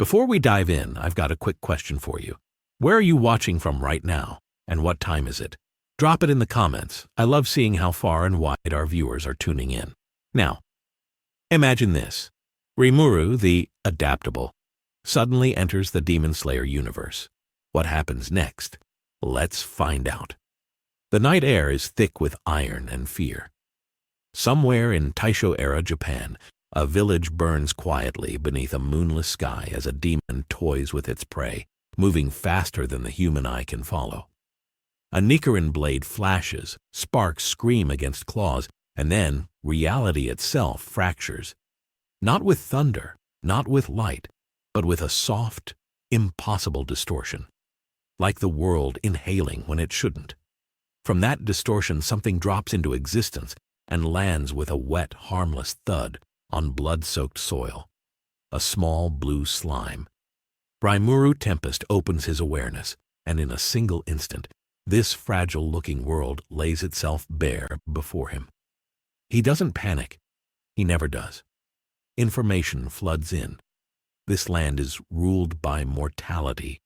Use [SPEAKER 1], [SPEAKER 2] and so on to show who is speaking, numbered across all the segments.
[SPEAKER 1] Before we dive in, I've got a quick question for you. Where are you watching from right now, and what time is it? Drop it in the comments. I love seeing how far and wide our viewers are tuning in. Now, imagine this. Rimuru, the adaptable, suddenly enters the Demon Slayer universe. What happens next? Let's find out. The night air is thick with iron and fear. Somewhere in Taisho-era Japan, a village burns quietly beneath a moonless sky as a demon toys with its prey, moving faster than the human eye can follow. A Nichiren blade flashes, sparks scream against claws, and then reality itself fractures. Not with thunder, not with light, but with a soft, impossible distortion. Like the world inhaling when it shouldn't. From that distortion, something drops into existence and lands with a wet, harmless thud on blood-soaked soil. A small blue slime. Rimuru Tempest opens his awareness, and in a single instant, this fragile-looking world lays itself bare before him. He doesn't panic. He never does. Information floods in. This land is ruled by mortality,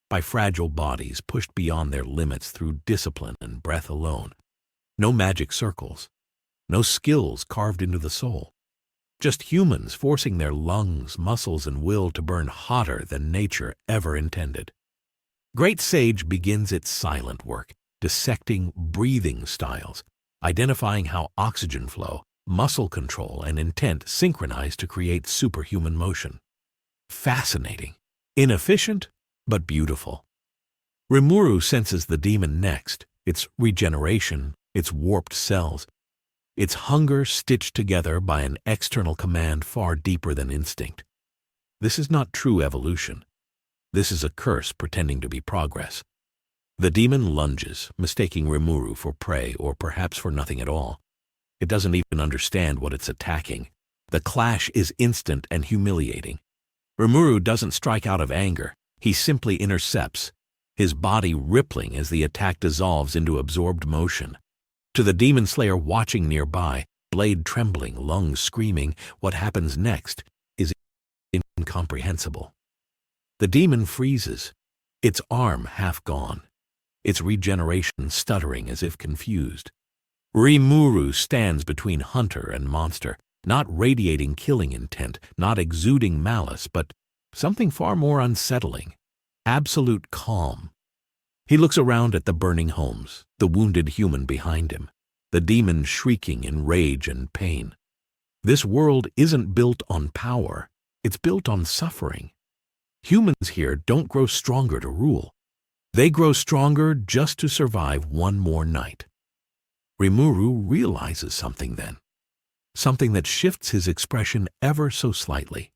[SPEAKER 1] by fragile bodies pushed beyond their limits through discipline and breath alone. No magic circles, no skills carved into the soul. Just humans forcing their lungs, muscles, and will to burn hotter than nature ever intended. Great Sage begins its silent work, dissecting breathing styles, identifying how oxygen flow, muscle control, and intent synchronize to create superhuman motion. Fascinating, inefficient, but beautiful. Rimuru senses the demon next, its regeneration, its warped cells, its hunger stitched together by an external command far deeper than instinct. This is not true evolution. This is a curse pretending to be progress. The demon lunges, mistaking Rimuru for prey or perhaps for nothing at all. It doesn't even understand what it's attacking. The clash is instant and humiliating. Rimuru doesn't strike out of anger. He simply intercepts, his body rippling as the attack dissolves into absorbed motion. To the Demon Slayer watching nearby, blade trembling, lungs screaming, what happens next is incomprehensible. The demon freezes, its arm half gone, its regeneration stuttering as if confused. Rimuru stands between hunter and monster, not radiating killing intent, not exuding malice, but something far more unsettling, absolute calm. He looks around at the burning homes, the wounded human behind him, the demon shrieking in rage and pain. This world isn't built on power, it's built on suffering. Humans here don't grow stronger to rule. They grow stronger just to survive one more night. Rimuru realizes something then, something that shifts his expression ever so slightly.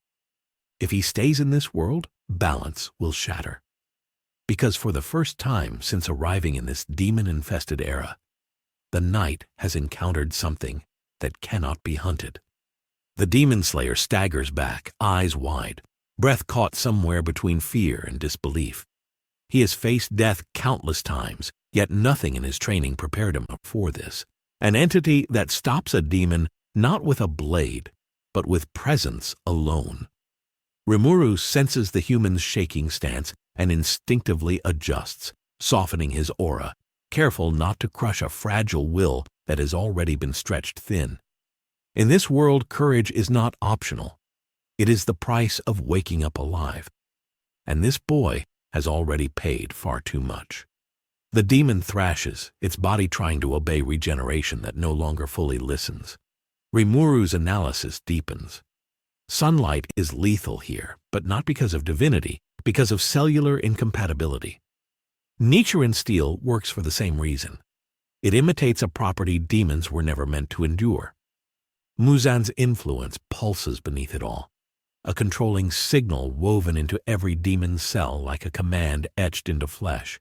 [SPEAKER 1] If he stays in this world, balance will shatter. Because for the first time since arriving in this demon-infested era, the night has encountered something that cannot be hunted. The Demon Slayer staggers back, eyes wide, breath caught somewhere between fear and disbelief. He has faced death countless times, yet nothing in his training prepared him for this. An entity that stops a demon not with a blade, but with presence alone. Rimuru senses the human's shaking stance and instinctively adjusts, softening his aura, careful not to crush a fragile will that has already been stretched thin. In this world, courage is not optional. It is the price of waking up alive. And this boy has already paid far too much. The demon thrashes, its body trying to obey regeneration that no longer fully listens. Rimuru's analysis deepens. Sunlight is lethal here, but not because of divinity, because of cellular incompatibility. Nichiren steel works for the same reason. It imitates a property demons were never meant to endure. Muzan's influence pulses beneath it all, a controlling signal woven into every demon's cell like a command etched into flesh.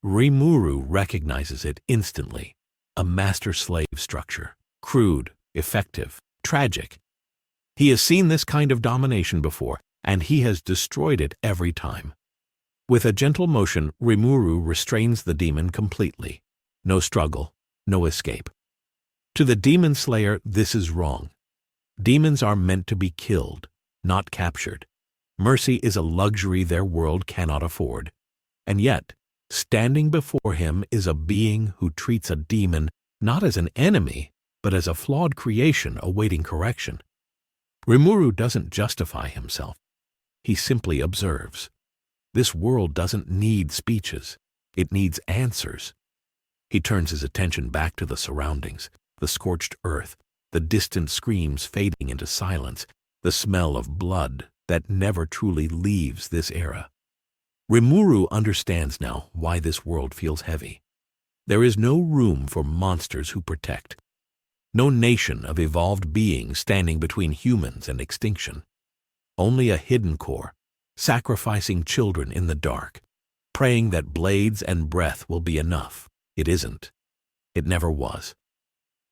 [SPEAKER 1] Rimuru recognizes it instantly, a master-slave structure, crude, effective, tragic. He has seen this kind of domination before, and he has destroyed it every time. With a gentle motion, Rimuru restrains the demon completely. No struggle, no escape. To the Demon Slayer, this is wrong. Demons are meant to be killed, not captured. Mercy is a luxury their world cannot afford. And yet, standing before him is a being who treats a demon not as an enemy, but as a flawed creation awaiting correction. Rimuru doesn't justify himself. He simply observes. This world doesn't need speeches. It needs answers. He turns his attention back to the surroundings, the scorched earth, the distant screams fading into silence, the smell of blood that never truly leaves this era. Rimuru understands now why this world feels heavy. There is no room for monsters who protect. No nation of evolved beings standing between humans and extinction. Only a hidden core, sacrificing children in the dark, praying that blades and breath will be enough. It isn't. It never was.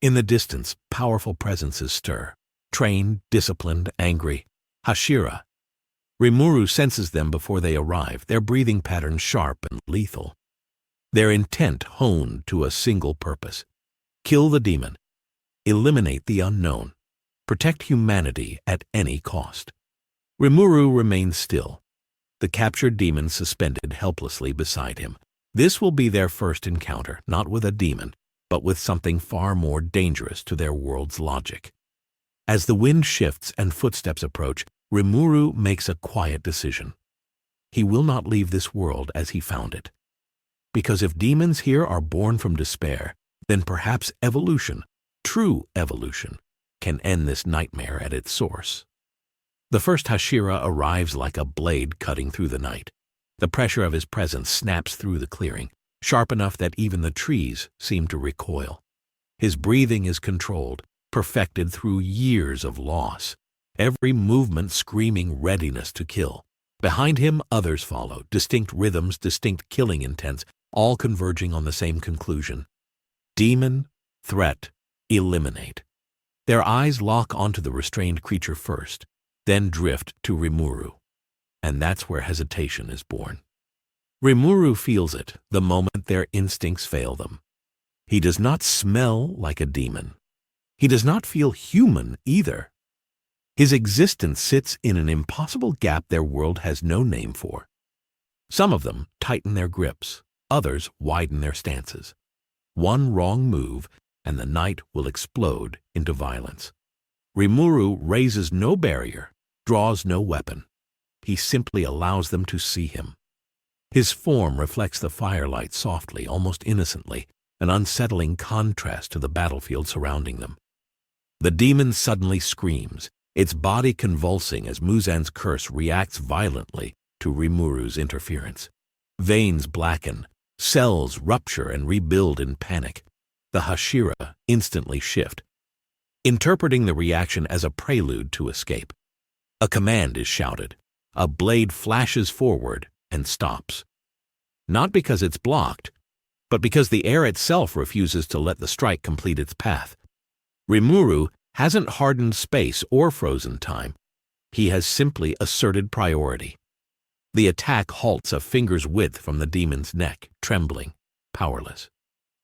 [SPEAKER 1] In the distance, powerful presences stir. Trained, disciplined, angry. Hashira. Rimuru senses them before they arrive, their breathing patterns sharp and lethal. Their intent honed to a single purpose. Kill the demon. Eliminate the unknown. Protect humanity at any cost. Rimuru remains still, the captured demon suspended helplessly beside him. This will be their first encounter, not with a demon, but with something far more dangerous to their world's logic. As the wind shifts and footsteps approach, Rimuru makes a quiet decision. He will not leave this world as he found it. Because if demons here are born from despair, then perhaps evolution, true evolution, can end this nightmare at its source. The first Hashira arrives like a blade cutting through the night. The pressure of his presence snaps through the clearing, sharp enough that even the trees seem to recoil. His breathing is controlled, perfected through years of loss, every movement screaming readiness to kill. Behind him, others follow, distinct rhythms, distinct killing intents, all converging on the same conclusion. Demon, threat, eliminate. Their eyes lock onto the restrained creature first, then drift to Rimuru. And that's where hesitation is born. Rimuru feels it the moment their instincts fail them. He does not smell like a demon. He does not feel human either. His existence sits in an impossible gap their world has no name for. Some of them tighten their grips, others widen their stances. One wrong move, and the night will explode into violence. Rimuru raises no barrier, draws no weapon. He simply allows them to see him. His form reflects the firelight softly, almost innocently, an unsettling contrast to the battlefield surrounding them. The demon suddenly screams, its body convulsing as Muzan's curse reacts violently to Rimuru's interference. Veins blacken, cells rupture and rebuild in panic. The Hashira instantly shift, interpreting the reaction as a prelude to escape. A command is shouted. A blade flashes forward and stops. Not because it's blocked, but because the air itself refuses to let the strike complete its path. Rimuru hasn't hardened space or frozen time. He has simply asserted priority. The attack halts a finger's width from the demon's neck, trembling, powerless.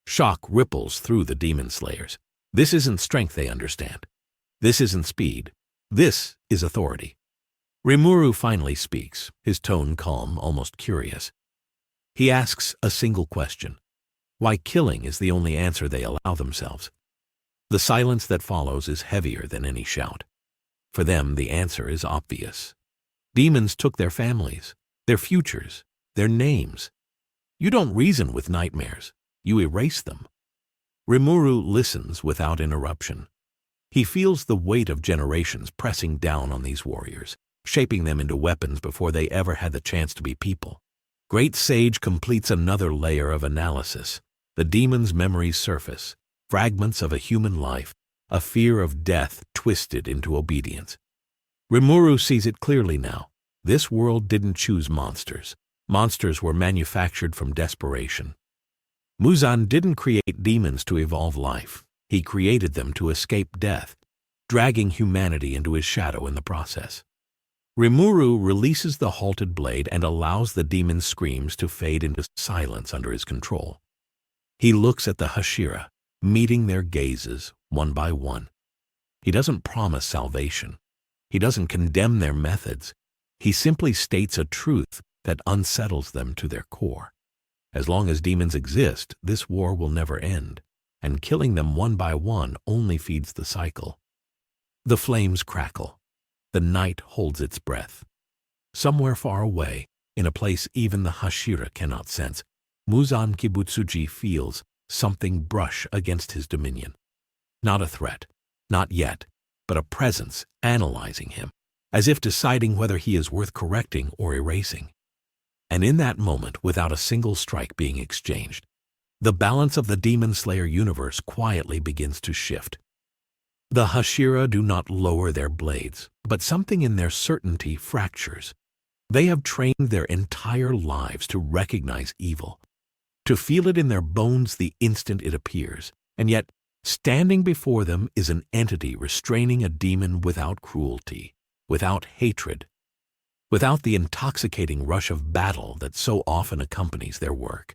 [SPEAKER 1] Shock ripples through the demon slayers. This isn't strength they understand. This isn't speed. This is authority. Rimuru finally speaks, his tone calm, almost curious. He asks a single question. Why killing is the only answer they allow themselves. The silence that follows is heavier than any shout. For them, the answer is obvious. Demons took their families, their futures, their names. You don't reason with nightmares. You erase them. Rimuru listens without interruption. He feels the weight of generations pressing down on these warriors, shaping them into weapons before they ever had the chance to be people. Great Sage completes another layer of analysis. The demon's memories surface, fragments of a human life, a fear of death twisted into obedience. Rimuru sees it clearly now. This world didn't choose monsters. Monsters were manufactured from desperation. Muzan didn't create demons to evolve life. He created them to escape death, dragging humanity into his shadow in the process. Rimuru releases the halted blade and allows the demon's screams to fade into silence under his control. He looks at the Hashira, meeting their gazes one by one. He doesn't promise salvation. He doesn't condemn their methods. He simply states a truth that unsettles them to their core. As long as demons exist, this war will never end, and killing them one by one only feeds the cycle. The flames crackle. The night holds its breath. Somewhere far away, in a place even the Hashira cannot sense, Muzan Kibutsuji feels something brush against his dominion. Not a threat, not yet, but a presence analyzing him, as if deciding whether he is worth correcting or erasing. And in that moment, without a single strike being exchanged, the balance of the Demon Slayer universe quietly begins to shift. The Hashira do not lower their blades, but something in their certainty fractures. They have trained their entire lives to recognize evil, to feel it in their bones the instant it appears, and yet standing before them is an entity restraining a demon without cruelty, without hatred, without the intoxicating rush of battle that so often accompanies their work.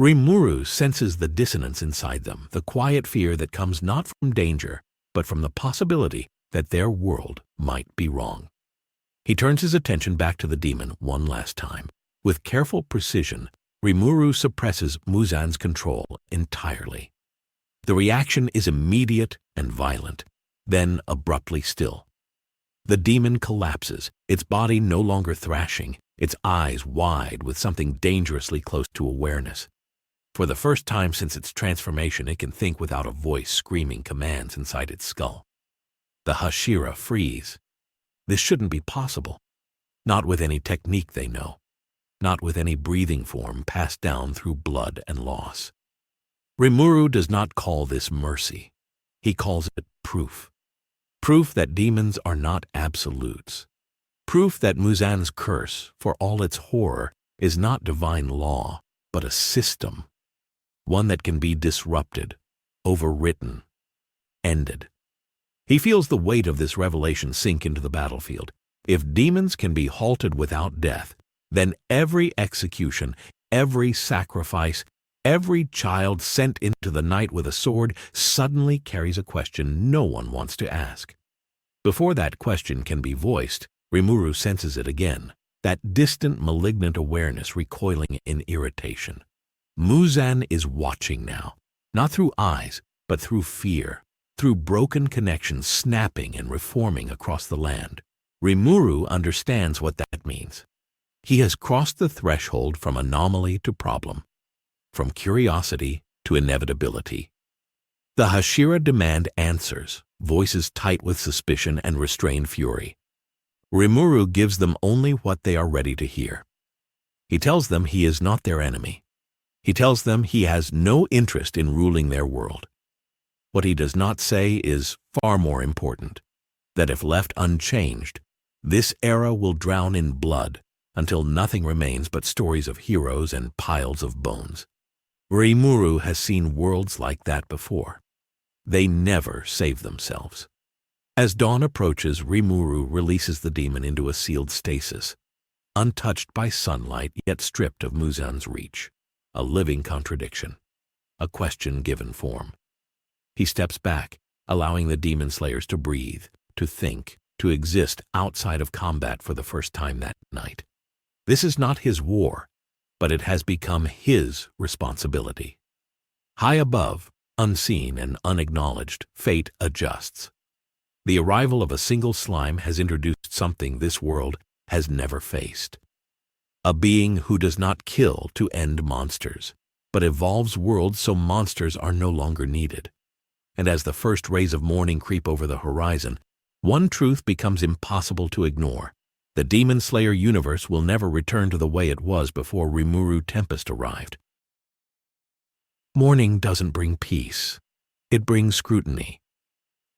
[SPEAKER 1] Rimuru senses the dissonance inside them, the quiet fear that comes not from danger, but from the possibility that their world might be wrong. He turns his attention back to the demon one last time. With careful precision, Rimuru suppresses Muzan's control entirely. The reaction is immediate and violent, then abruptly still. The demon collapses, its body no longer thrashing, its eyes wide with something dangerously close to awareness. For the first time since its transformation, it can think without a voice screaming commands inside its skull. The Hashira freeze. This shouldn't be possible. Not with any technique they know. Not with any breathing form passed down through blood and loss. Rimuru does not call this mercy. He calls it proof. Proof that demons are not absolutes. Proof that Muzan's curse, for all its horror, is not divine law, but a system. One that can be disrupted, overwritten, ended. He feels the weight of this revelation sink into the battlefield. If demons can be halted without death, then every execution, every sacrifice, every child sent into the night with a sword suddenly carries a question no one wants to ask. Before that question can be voiced, Rimuru senses it again, that distant malignant awareness recoiling in irritation. Muzan is watching now, not through eyes, but through fear, through broken connections snapping and reforming across the land. Rimuru understands what that means. He has crossed the threshold from anomaly to problem, from curiosity to inevitability. The Hashira demand answers, voices tight with suspicion and restrained fury. Rimuru gives them only what they are ready to hear. He tells them he is not their enemy. He tells them he has no interest in ruling their world. What he does not say is far more important, that if left unchanged, this era will drown in blood until nothing remains but stories of heroes and piles of bones. Rimuru has seen worlds like that before. They never save themselves. As dawn approaches, Rimuru releases the demon into a sealed stasis, untouched by sunlight yet stripped of Muzan's reach. A living contradiction, a question given form. He steps back, allowing the demon slayers to breathe, to think, to exist outside of combat for the first time that night. This is not his war, but it has become his responsibility. High above, unseen and unacknowledged, fate adjusts. The arrival of a single slime has introduced something this world has never faced. A being who does not kill to end monsters, but evolves worlds so monsters are no longer needed. And as the first rays of morning creep over the horizon, one truth becomes impossible to ignore. The Demon Slayer universe will never return to the way it was before Rimuru Tempest arrived. Morning doesn't bring peace. It brings scrutiny.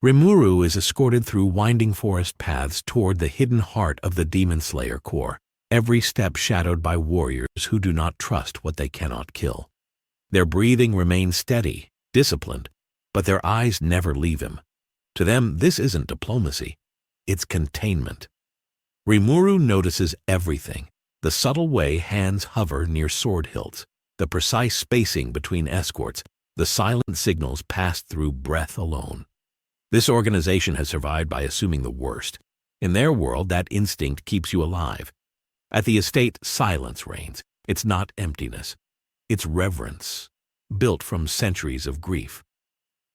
[SPEAKER 1] Rimuru is escorted through winding forest paths toward the hidden heart of the Demon Slayer core, every step shadowed by warriors who do not trust what they cannot kill. Their breathing remains steady, disciplined, but their eyes never leave him. To them, this isn't diplomacy. It's containment. Rimuru notices everything, the subtle way hands hover near sword hilts, the precise spacing between escorts, the silent signals passed through breath alone. This organization has survived by assuming the worst, In their world, that instinct keeps you alive. At the estate, silence reigns. It's not emptiness. It's reverence, built from centuries of grief.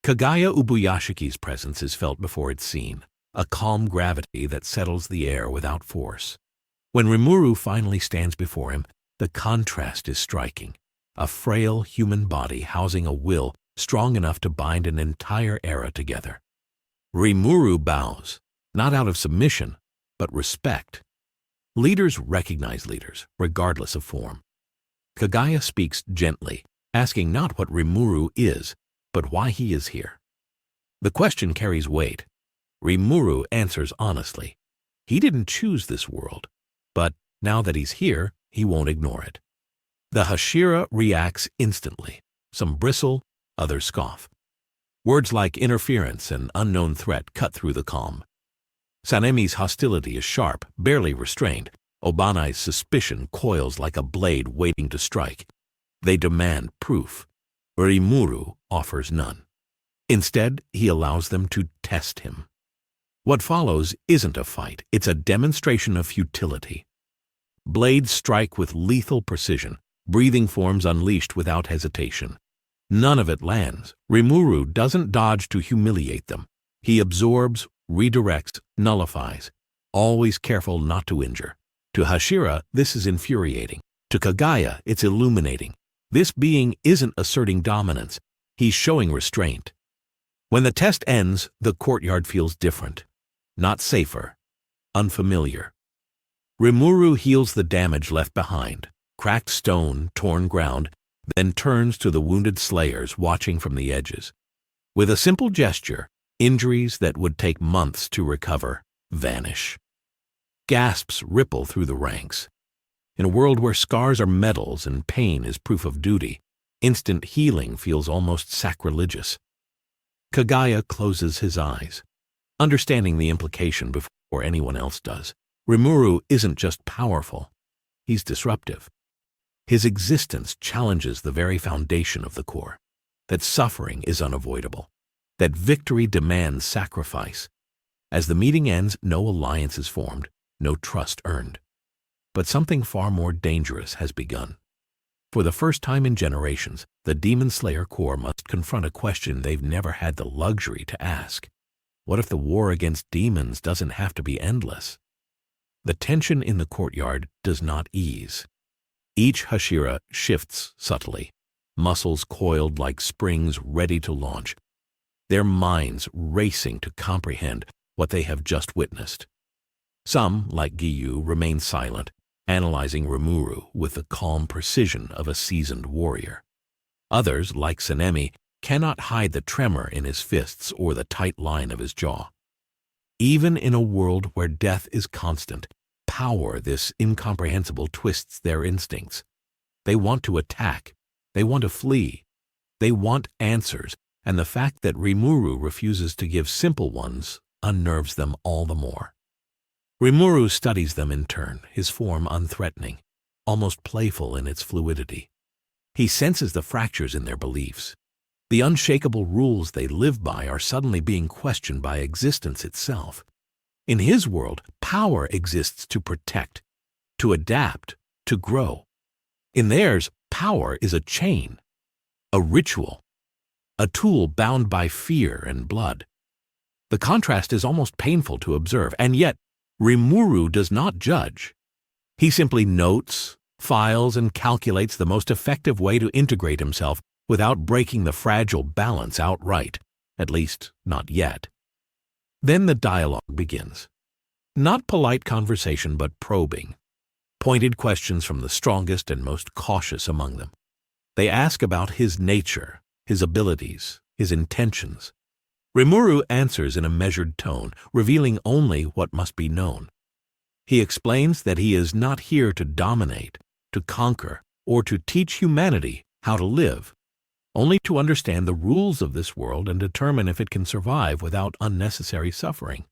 [SPEAKER 1] Kagaya Ubuyashiki's presence is felt before it's seen, a calm gravity that settles the air without force. When Rimuru finally stands before him, the contrast is striking. A frail human body housing a will strong enough to bind an entire era together. Rimuru bows, not out of submission, but respect. Leaders recognize leaders, regardless of form. Kagaya speaks gently, asking not what Rimuru is, but why he is here. The question carries weight. Rimuru answers honestly. He didn't choose this world, but now that he's here, he won't ignore it. The Hashira reacts instantly. Some bristle, others scoff. Words like interference and unknown threat cut through the calm. Sanemi's hostility is sharp, barely restrained. Obanai's suspicion coils like a blade waiting to strike. They demand proof. Rimuru offers none. Instead, he allows them to test him. What follows isn't a fight, it's a demonstration of futility. Blades strike with lethal precision, breathing forms unleashed without hesitation. None of it lands. Rimuru doesn't dodge to humiliate them. He absorbs, redirects, nullifies, always careful not to injure. To Hashira, this is infuriating. To Kagaya, it's illuminating. This being isn't asserting dominance. He's showing restraint. When the test ends, the courtyard feels different. Not safer. Unfamiliar. Rimuru heals the damage left behind. Cracked stone, torn ground, then turns to the wounded slayers watching from the edges. With a simple gesture, injuries that would take months to recover vanish. Gasps ripple through the ranks. In a world where scars are medals and pain is proof of duty, instant healing feels almost sacrilegious. Kagaya closes his eyes, understanding the implication before anyone else does. Rimuru isn't just powerful, he's disruptive. His existence challenges the very foundation of the core, that suffering is unavoidable, that victory demands sacrifice. As the meeting ends, no alliance is formed, no trust earned. But something far more dangerous has begun. For the first time in generations, the Demon Slayer Corps must confront a question they've never had the luxury to ask. What if the war against demons doesn't have to be endless? The tension in the courtyard does not ease. Each Hashira shifts subtly, muscles coiled like springs ready to launch, their minds racing to comprehend what they have just witnessed. Some, like Giyu, remain silent, analyzing Rimuru with the calm precision of a seasoned warrior. Others, like Sanemi, cannot hide the tremor in his fists or the tight line of his jaw. Even in a world where death is constant, power this incomprehensible twists their instincts. They want to attack. They want to flee. They want answers, and the fact that Rimuru refuses to give simple ones unnerves them all the more. Rimuru studies them in turn, his form unthreatening, almost playful in its fluidity. He senses the fractures in their beliefs. The unshakable rules they live by are suddenly being questioned by existence itself. In his world, power exists to protect, to adapt, to grow. In theirs, power is a chain, a ritual, a tool bound by fear and blood. The contrast is almost painful to observe, and yet Rimuru does not judge. He simply notes, files, and calculates the most effective way to integrate himself without breaking the fragile balance outright, at least not yet. Then the dialogue begins. Not polite conversation, but probing. Pointed questions from the strongest and most cautious among them. They ask about his nature, his abilities, his intentions. Rimuru answers in a measured tone, revealing only what must be known. He explains that he is not here to dominate, to conquer, or to teach humanity how to live, only to understand the rules of this world and determine if it can survive without unnecessary suffering.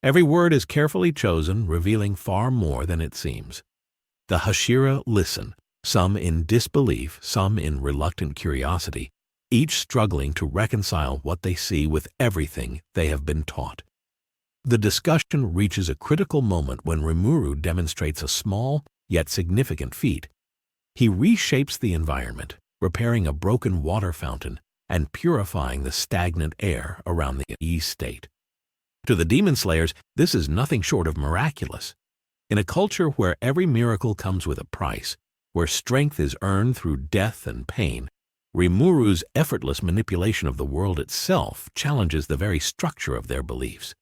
[SPEAKER 1] Every word is carefully chosen, revealing far more than it seems. The Hashira listen, some in disbelief, some in reluctant curiosity, each struggling to reconcile what they see with everything they have been taught. The discussion reaches a critical moment when Rimuru demonstrates a small yet significant feat. He reshapes the environment, repairing a broken water fountain and purifying the stagnant air around the East State. To the Demon Slayers, this is nothing short of miraculous. In a culture where every miracle comes with a price, where strength is earned through death and pain, Rimuru's effortless manipulation of the world itself challenges the very structure of their beliefs.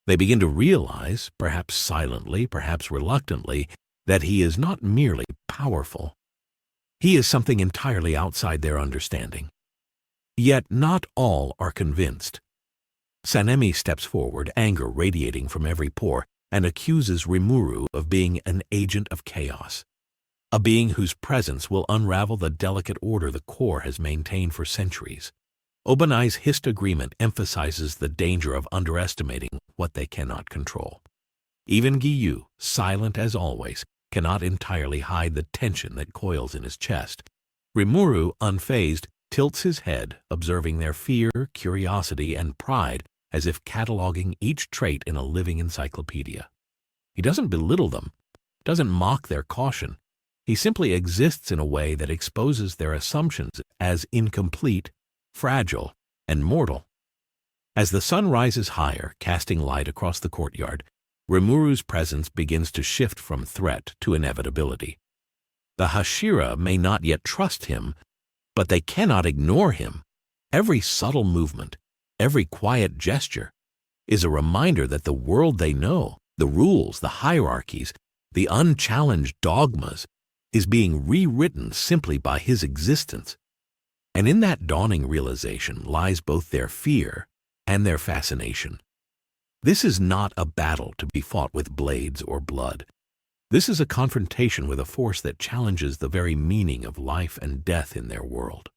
[SPEAKER 1] They begin to realize, perhaps silently, perhaps reluctantly, that he is not merely powerful. He is something entirely outside their understanding. Yet not all are convinced. Sanemi steps forward, anger radiating from every pore, and accuses Rimuru of being an agent of chaos, a being whose presence will unravel the delicate order the core has maintained for centuries. Obanai's hissed agreement emphasizes the danger of underestimating what they cannot control. Even Giyu, silent as always, cannot entirely hide the tension that coils in his chest. Rimuru, unfazed, tilts his head, observing their fear, curiosity, and pride as if cataloging each trait in a living encyclopedia. He doesn't belittle them, doesn't mock their caution. He simply exists in a way that exposes their assumptions as incomplete, fragile, and mortal. As the sun rises higher, casting light across the courtyard, Rimuru's presence begins to shift from threat to inevitability. The Hashira may not yet trust him, but they cannot ignore him. Every subtle movement, every quiet gesture, is a reminder that the world they know, the rules, the hierarchies, the unchallenged dogmas, is being rewritten simply by his existence. And in that dawning realization lies both their fear and their fascination. This is not a battle to be fought with blades or blood. This is a confrontation with a force that challenges the very meaning of life and death in their world.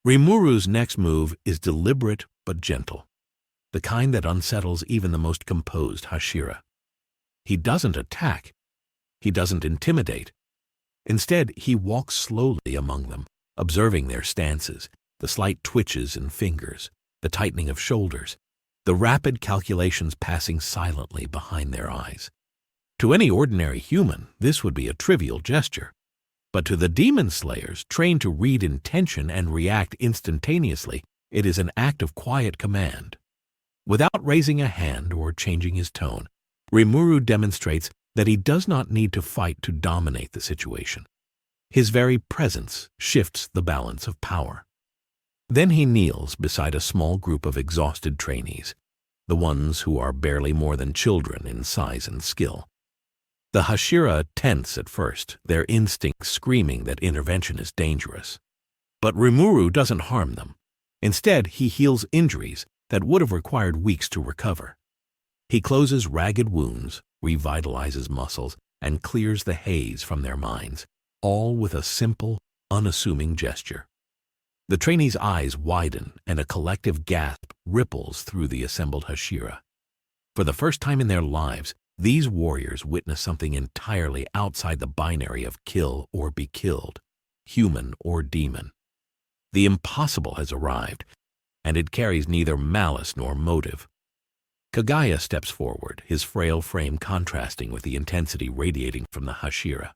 [SPEAKER 1] Rimuru's next move is deliberate but gentle, the kind that unsettles even the most composed Hashira. He doesn't attack. He doesn't intimidate. Instead, he walks slowly among them, observing their stances, the slight twitches in fingers, the tightening of shoulders, the rapid calculations passing silently behind their eyes. To any ordinary human, this would be a trivial gesture. But to the Demon Slayers, trained to read intention and react instantaneously, it is an act of quiet command. Without raising a hand or changing his tone, Rimuru demonstrates that he does not need to fight to dominate the situation. His very presence shifts the balance of power. Then he kneels beside a small group of exhausted trainees, the ones who are barely more than children in size and skill. The Hashira tense at first, their instincts screaming that intervention is dangerous. But Rimuru doesn't harm them. Instead, he heals injuries that would have required weeks to recover. He closes ragged wounds, revitalizes muscles, and clears the haze from their minds, all with a simple, unassuming gesture. The trainees' eyes widen and a collective gasp ripples through the assembled Hashira. For the first time in their lives, these warriors witness something entirely outside the binary of kill or be killed, human or demon. The impossible has arrived, and it carries neither malice nor motive. Kagaya steps forward, his frail frame contrasting with the intensity radiating from the Hashira.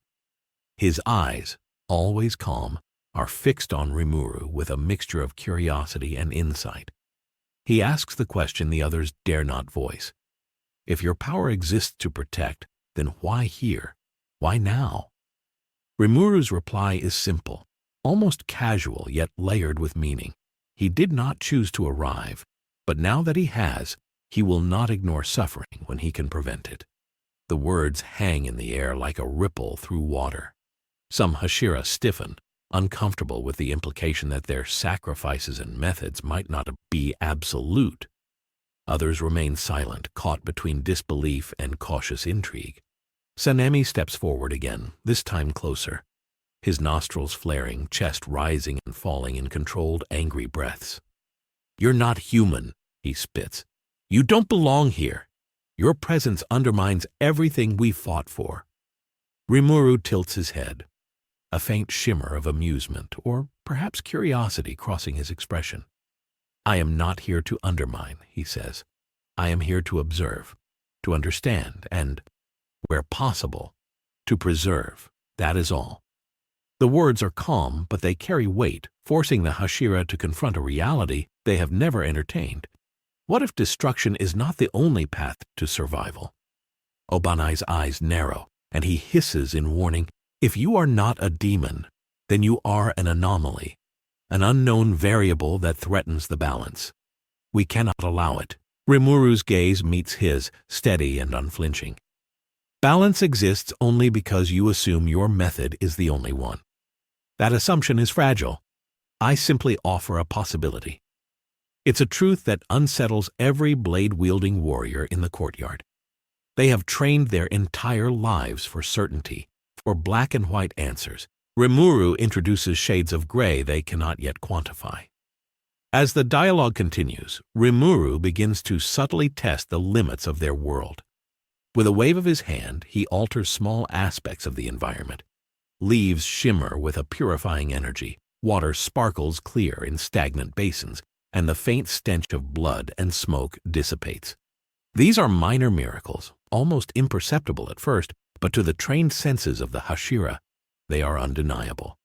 [SPEAKER 1] His eyes, always calm, are fixed on Rimuru with a mixture of curiosity and insight. He asks the question the others dare not voice. If your power exists to protect, then why here? Why now? Rimuru's reply is simple, almost casual yet layered with meaning. He did not choose to arrive, but now that he has, he will not ignore suffering when he can prevent it. The words hang in the air like a ripple through water. Some Hashira stiffen, uncomfortable with the implication that their sacrifices and methods might not be absolute. Others remain silent, caught between disbelief and cautious intrigue. Sanemi steps forward again, this time closer, his nostrils flaring, chest rising and falling in controlled, angry breaths. "You're not human," he spits. "You don't belong here. Your presence undermines everything we fought for." Rimuru tilts his head, a faint shimmer of amusement or perhaps curiosity crossing his expression. "I am not here to undermine," he says. I am here to observe, to understand, and, where possible, to preserve. That is all. The words are calm, but they carry weight, forcing the Hashira to confront a reality they have never entertained. What if destruction is not the only path to survival? Obanai's eyes narrow, and he hisses in warning, "If you are not a demon, then you are an anomaly, an unknown variable that threatens the balance. We cannot allow it." Rimuru's gaze meets his, steady and unflinching. Balance exists only because you assume your method is the only one. That assumption is fragile. I simply offer a possibility. It's a truth that unsettles every blade-wielding warrior in the courtyard. They have trained their entire lives for certainty, for black and white answers. Rimuru introduces shades of gray they cannot yet quantify. As the dialogue continues, Rimuru begins to subtly test the limits of their world. With a wave of his hand, he alters small aspects of the environment. Leaves shimmer with a purifying energy, water sparkles clear in stagnant basins, and the faint stench of blood and smoke dissipates. These are minor miracles, almost imperceptible at first, but to the trained senses of the Hashira, they are undeniable.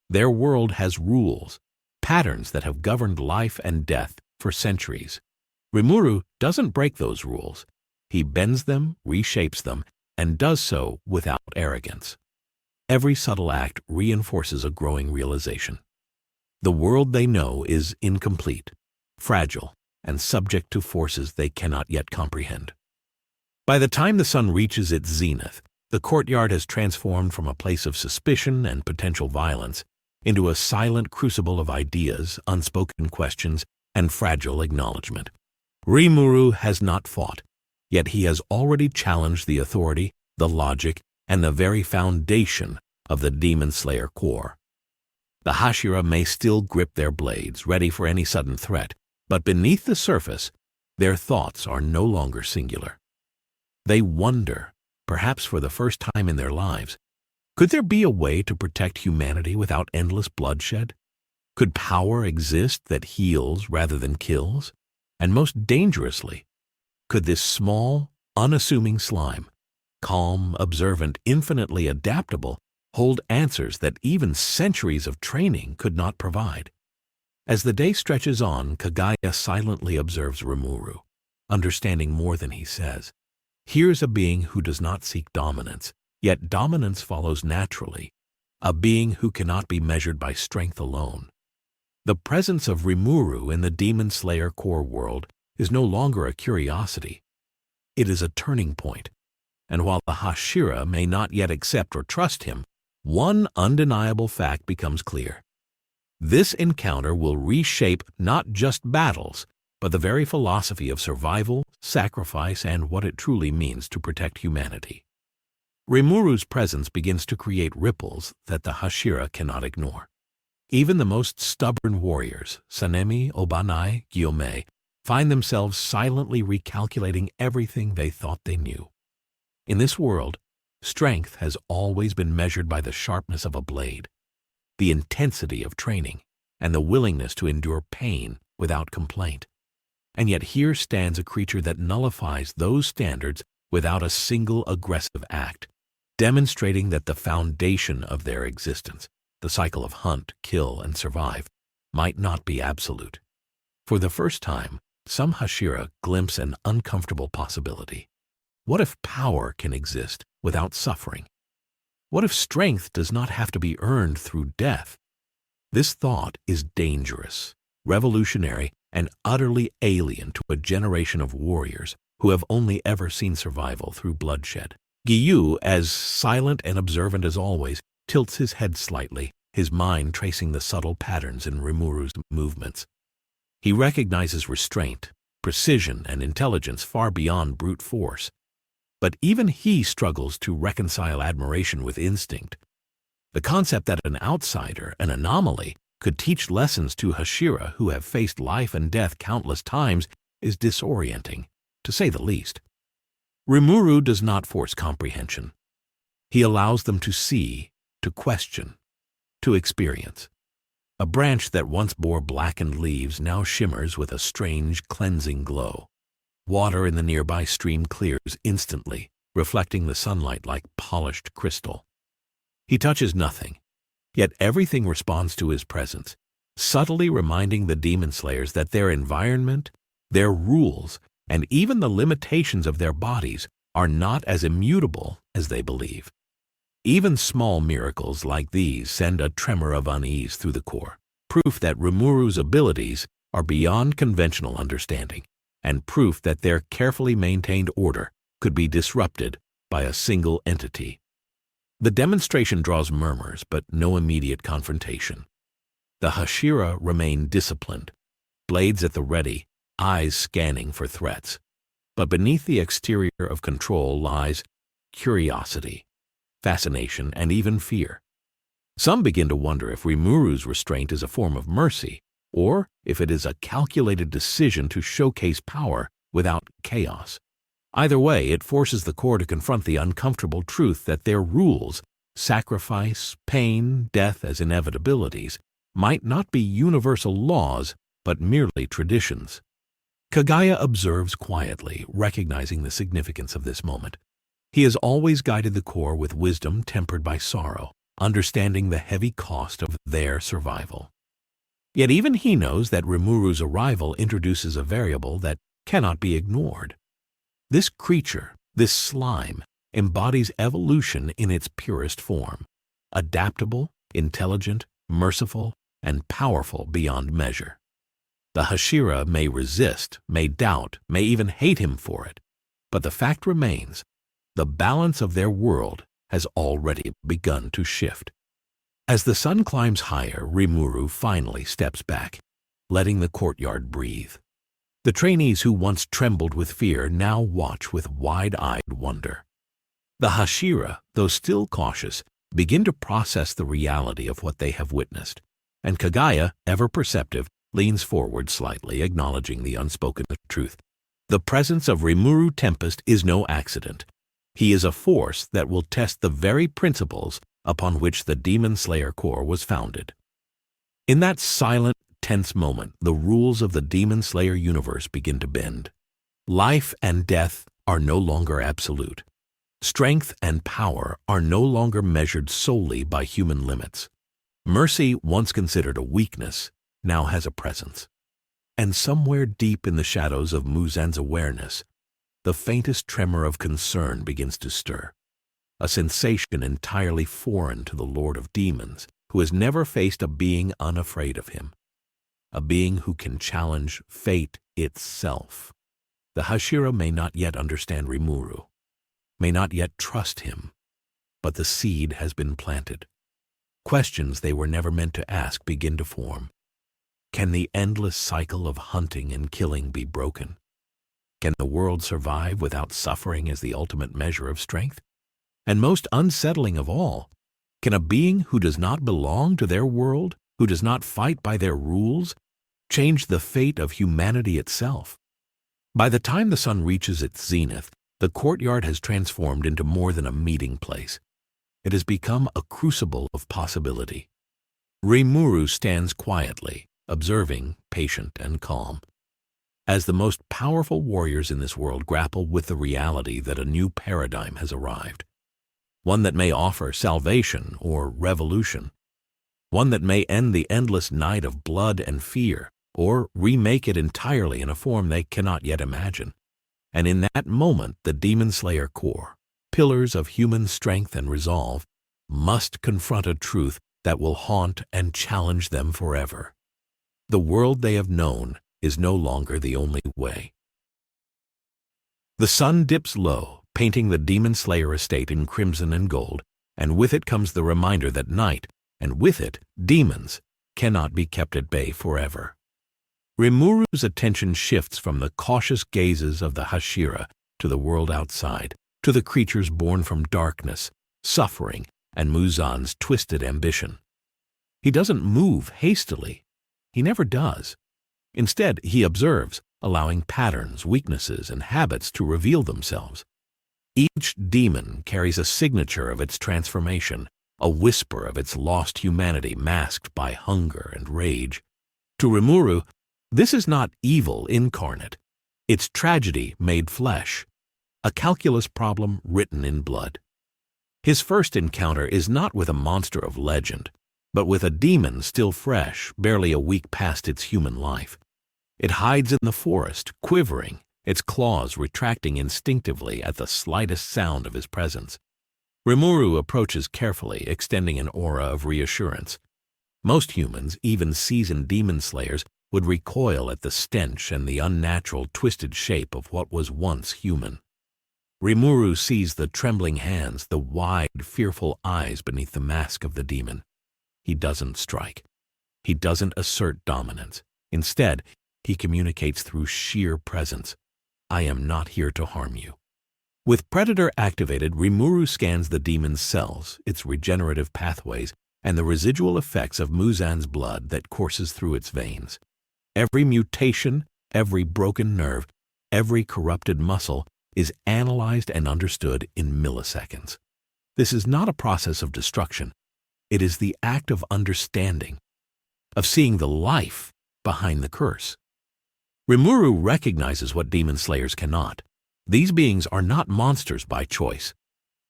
[SPEAKER 1] Their world has rules, patterns that have governed life and death for centuries. Rimuru doesn't break those rules. He bends them, reshapes them, and does so without arrogance. Every subtle act reinforces a growing realization. The world they know is incomplete, fragile, and subject to forces they cannot yet comprehend. By the time the sun reaches its zenith, the courtyard has transformed from a place of suspicion and potential violence into a silent crucible of ideas, unspoken questions, and fragile acknowledgement. Rimuru has not fought, yet he has already challenged the authority, the logic, and the very foundation of the Demon Slayer core. The Hashira may still grip their blades, ready for any sudden threat, but beneath the surface, their thoughts are no longer singular. They wonder, perhaps for the first time in their lives, could there be a way to protect humanity without endless bloodshed? Could power exist that heals rather than kills? And most dangerously, could this small, unassuming slime, calm, observant, infinitely adaptable, hold answers that even centuries of training could not provide? As the day stretches on, Kagaya silently observes Rimuru, understanding more than he says. Here's a being who does not seek dominance, yet dominance follows naturally, a being who cannot be measured by strength alone. The presence of Rimuru in the Demon Slayer core world is no longer a curiosity. It is a turning point, and while the Hashira may not yet accept or trust him, one undeniable fact becomes clear. This encounter will reshape not just battles, but the very philosophy of survival, sacrifice, and what it truly means to protect humanity. Rimuru's presence begins to create ripples that the Hashira cannot ignore. Even the most stubborn warriors, Sanemi, Obanai, Gyomei, find themselves silently recalculating everything they thought they knew. In this world, strength has always been measured by the sharpness of a blade, the intensity of training, and the willingness to endure pain without complaint. And yet here stands a creature that nullifies those standards without a single aggressive act, demonstrating that the foundation of their existence, the cycle of hunt, kill, and survive, might not be absolute. For the first time, some Hashira glimpse an uncomfortable possibility. What if power can exist without suffering? What if strength does not have to be earned through death? This thought is dangerous, revolutionary, and utterly alien to a generation of warriors who have only ever seen survival through bloodshed. Gyu, as silent and observant as always, tilts his head slightly, his mind tracing the subtle patterns in Rimuru's movements. He recognizes restraint, precision, and intelligence far beyond brute force. But even he struggles to reconcile admiration with instinct. The concept that an outsider, an anomaly, could teach lessons to Hashira who have faced life and death countless times is disorienting, to say the least. Rimuru does not force comprehension. He allows them to see, to question, to experience. A branch that once bore blackened leaves now shimmers with a strange, cleansing glow. Water in the nearby stream clears instantly, reflecting the sunlight like polished crystal. He touches nothing, yet everything responds to his presence, subtly reminding the demon slayers that their environment, their rules, and even the limitations of their bodies are not as immutable as they believe. Even small miracles like these send a tremor of unease through the core, proof that Rimuru's abilities are beyond conventional understanding, and proof that their carefully maintained order could be disrupted by a single entity. The demonstration draws murmurs, but no immediate confrontation. The Hashira remain disciplined, blades at the ready, eyes scanning for threats. But beneath the exterior of control lies curiosity, fascination, and even fear. Some begin to wonder if Rimuru's restraint is a form of mercy, or if it is a calculated decision to showcase power without chaos. Either way, it forces the core to confront the uncomfortable truth that their rules, sacrifice, pain, death as inevitabilities, might not be universal laws, but merely traditions. Kagaya observes quietly, recognizing the significance of this moment. He has always guided the core with wisdom tempered by sorrow, understanding the heavy cost of their survival. Yet even he knows that Rimuru's arrival introduces a variable that cannot be ignored. This creature, this slime, embodies evolution in its purest form, adaptable, intelligent, merciful, and powerful beyond measure. The Hashira may resist, may doubt, may even hate him for it, but the fact remains, the balance of their world has already begun to shift. As the sun climbs higher, Rimuru finally steps back, letting the courtyard breathe. The trainees who once trembled with fear now watch with wide-eyed wonder. The Hashira, though still cautious, begin to process the reality of what they have witnessed, and Kagaya, ever perceptive, leans forward slightly, acknowledging the unspoken truth. The presence of Rimuru Tempest is no accident. He is a force that will test the very principles upon which the Demon Slayer Corps was founded. In that silent, tense moment, the rules of the Demon Slayer universe begin to bend. Life and death are no longer absolute. Strength and power are no longer measured solely by human limits. Mercy, once considered a weakness, now has a presence. And somewhere deep in the shadows of Muzan's awareness, the faintest tremor of concern begins to stir, a sensation entirely foreign to the Lord of Demons, who has never faced a being unafraid of him, a being who can challenge fate itself. The Hashira may not yet understand Rimuru, may not yet trust him, but the seed has been planted. Questions they were never meant to ask begin to form. Can the endless cycle of hunting and killing be broken? Can the world survive without suffering as the ultimate measure of strength? And most unsettling of all, can a being who does not belong to their world, who does not fight by their rules, change the fate of humanity itself? By the time the sun reaches its zenith, the courtyard has transformed into more than a meeting place. It has become a crucible of possibility. Rimuru stands quietly, observing, patient and calm. As the most powerful warriors in this world grapple with the reality that a new paradigm has arrived, one that may offer salvation or revolution, one that may end the endless night of blood and fear, or remake it entirely in a form they cannot yet imagine. And in that moment, the Demon Slayer Corps, pillars of human strength and resolve, must confront a truth that will haunt and challenge them forever. The world they have known is no longer the only way. The sun dips low, painting the Demon Slayer estate in crimson and gold, and with it comes the reminder that night, and with it demons, cannot be kept at bay forever. Rimuru's attention shifts from the cautious gazes of the Hashira to the world outside, to the creatures born from darkness, suffering, and Muzan's twisted ambition. He doesn't move hastily. He never does. Instead, he observes, allowing patterns, weaknesses, and habits to reveal themselves. Each demon carries a signature of its transformation, a whisper of its lost humanity masked by hunger and rage. To Rimuru, this is not evil incarnate. It's tragedy made flesh, a calculus problem written in blood. His first encounter is not with a monster of legend, but with a demon still fresh, barely a week past its human life. It hides in the forest, quivering, its claws retracting instinctively at the slightest sound of his presence. Rimuru approaches carefully, extending an aura of reassurance. Most humans, even seasoned demon slayers, would recoil at the stench and the unnatural, twisted shape of what was once human. Rimuru sees the trembling hands, the wide, fearful eyes beneath the mask of the demon. He doesn't strike. He doesn't assert dominance. Instead, he communicates through sheer presence. I am not here to harm you. With Predator activated, Rimuru scans the demon's cells, its regenerative pathways, and the residual effects of Muzan's blood that courses through its veins. Every mutation, every broken nerve, every corrupted muscle is analyzed and understood in milliseconds. This is not a process of destruction. It is the act of understanding, of seeing the life behind the curse. Rimuru recognizes what demon slayers cannot. These beings are not monsters by choice.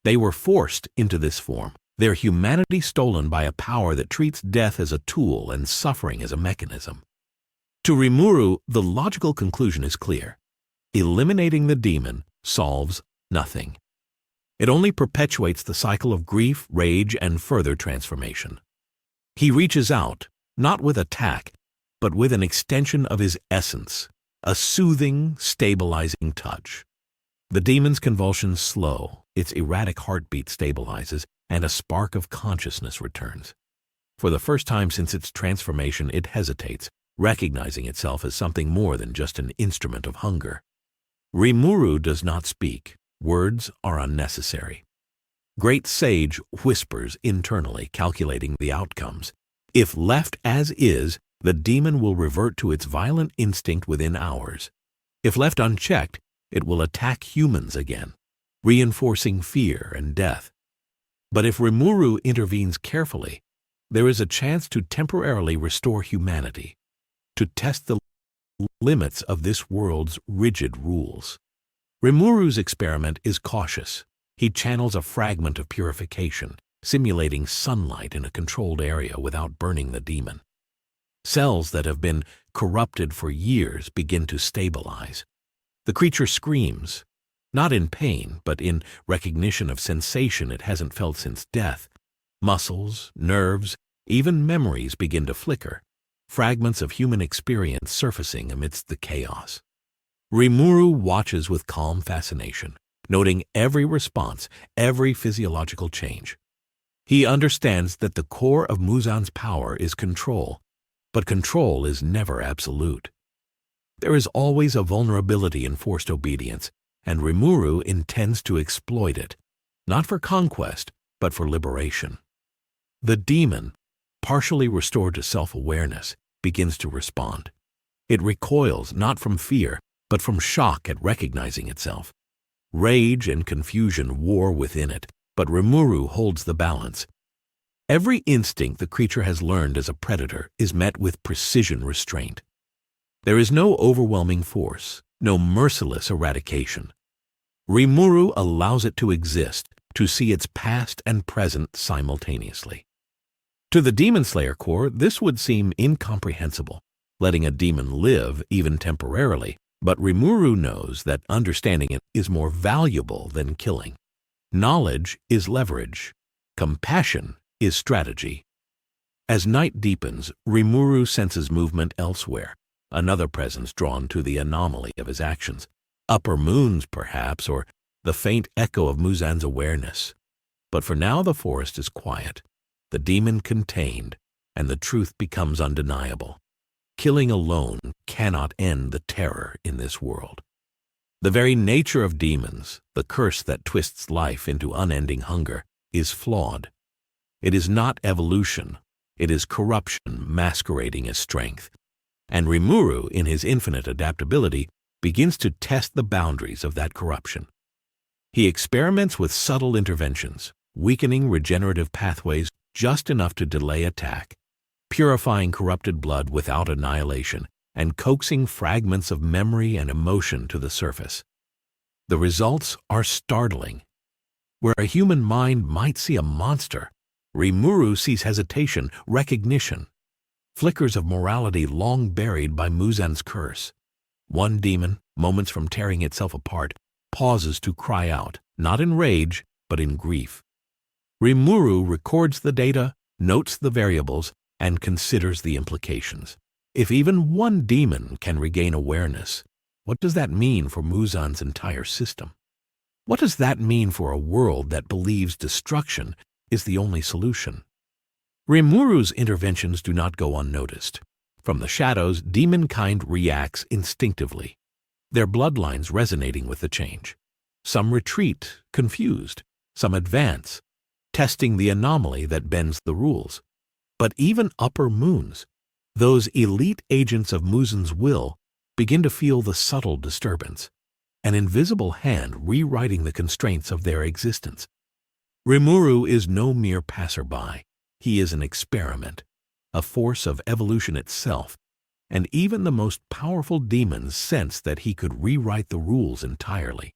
[SPEAKER 1] They were forced into this form, their humanity stolen by a power that treats death as a tool and suffering as a mechanism. To Rimuru, the logical conclusion is clear. Eliminating the demon solves nothing. It only perpetuates the cycle of grief, rage, and further transformation. He reaches out, not with attack, but with an extension of his essence, a soothing, stabilizing touch. The demon's convulsions slow, its erratic heartbeat stabilizes, and a spark of consciousness returns. For the first time since its transformation, it hesitates, recognizing itself as something more than just an instrument of hunger. Rimuru does not speak. Words are unnecessary. Great Sage whispers internally, calculating the outcomes. If left as is, the demon will revert to its violent instinct within hours. If left unchecked, it will attack humans again, reinforcing fear and death. But if Rimuru intervenes carefully, there is a chance to temporarily restore humanity, to test the limits of this world's rigid rules. Rimuru's experiment is cautious. He channels a fragment of purification, simulating sunlight in a controlled area without burning the demon. Cells that have been corrupted for years begin to stabilize. The creature screams, not in pain, but in recognition of sensation it hasn't felt since death. Muscles, nerves, even memories begin to flicker, fragments of human experience surfacing amidst the chaos. Rimuru watches with calm fascination, noting every response, every physiological change. He understands that the core of Muzan's power is control, but control is never absolute. There is always a vulnerability in forced obedience, and Rimuru intends to exploit it, not for conquest, but for liberation. The demon, partially restored to self-awareness, begins to respond. It recoils not from fear, but from shock at recognizing itself. Rage and confusion war within it, but Rimuru holds the balance. Every instinct the creature has learned as a predator is met with precision restraint. There is no overwhelming force, no merciless eradication. Rimuru allows it to exist, to see its past and present simultaneously. To the Demon Slayer core, this would seem incomprehensible, letting a demon live, even temporarily, but Rimuru knows that understanding it is more valuable than killing. Knowledge is leverage. Compassion is strategy. As night deepens, Rimuru senses movement elsewhere, another presence drawn to the anomaly of his actions. Upper moons, perhaps, or the faint echo of Muzan's awareness. But for now the forest is quiet, the demon contained, and the truth becomes undeniable. Killing alone cannot end the terror in this world. The very nature of demons, the curse that twists life into unending hunger, is flawed. It is not evolution, it is corruption masquerading as strength. And Rimuru, in his infinite adaptability, begins to test the boundaries of that corruption. He experiments with subtle interventions, weakening regenerative pathways just enough to delay attack, purifying corrupted blood without annihilation, and coaxing fragments of memory and emotion to the surface. The results are startling. Where a human mind might see a monster, Rimuru sees hesitation, recognition, flickers of morality long buried by Muzan's curse. One demon, moments from tearing itself apart, pauses to cry out, not in rage, but in grief. Rimuru records the data, notes the variables, and considers the implications. If even one demon can regain awareness, what does that mean for Muzan's entire system? What does that mean for a world that believes destruction is the only solution? Rimuru's interventions do not go unnoticed. From the shadows, demonkind reacts instinctively, their bloodlines resonating with the change. Some retreat, confused. Some advance, testing the anomaly that bends the rules. But even upper moons, those elite agents of Muzan's will, begin to feel the subtle disturbance, an invisible hand rewriting the constraints of their existence. Rimuru is no mere passerby. He is an experiment, a force of evolution itself, and even the most powerful demons sense that he could rewrite the rules entirely.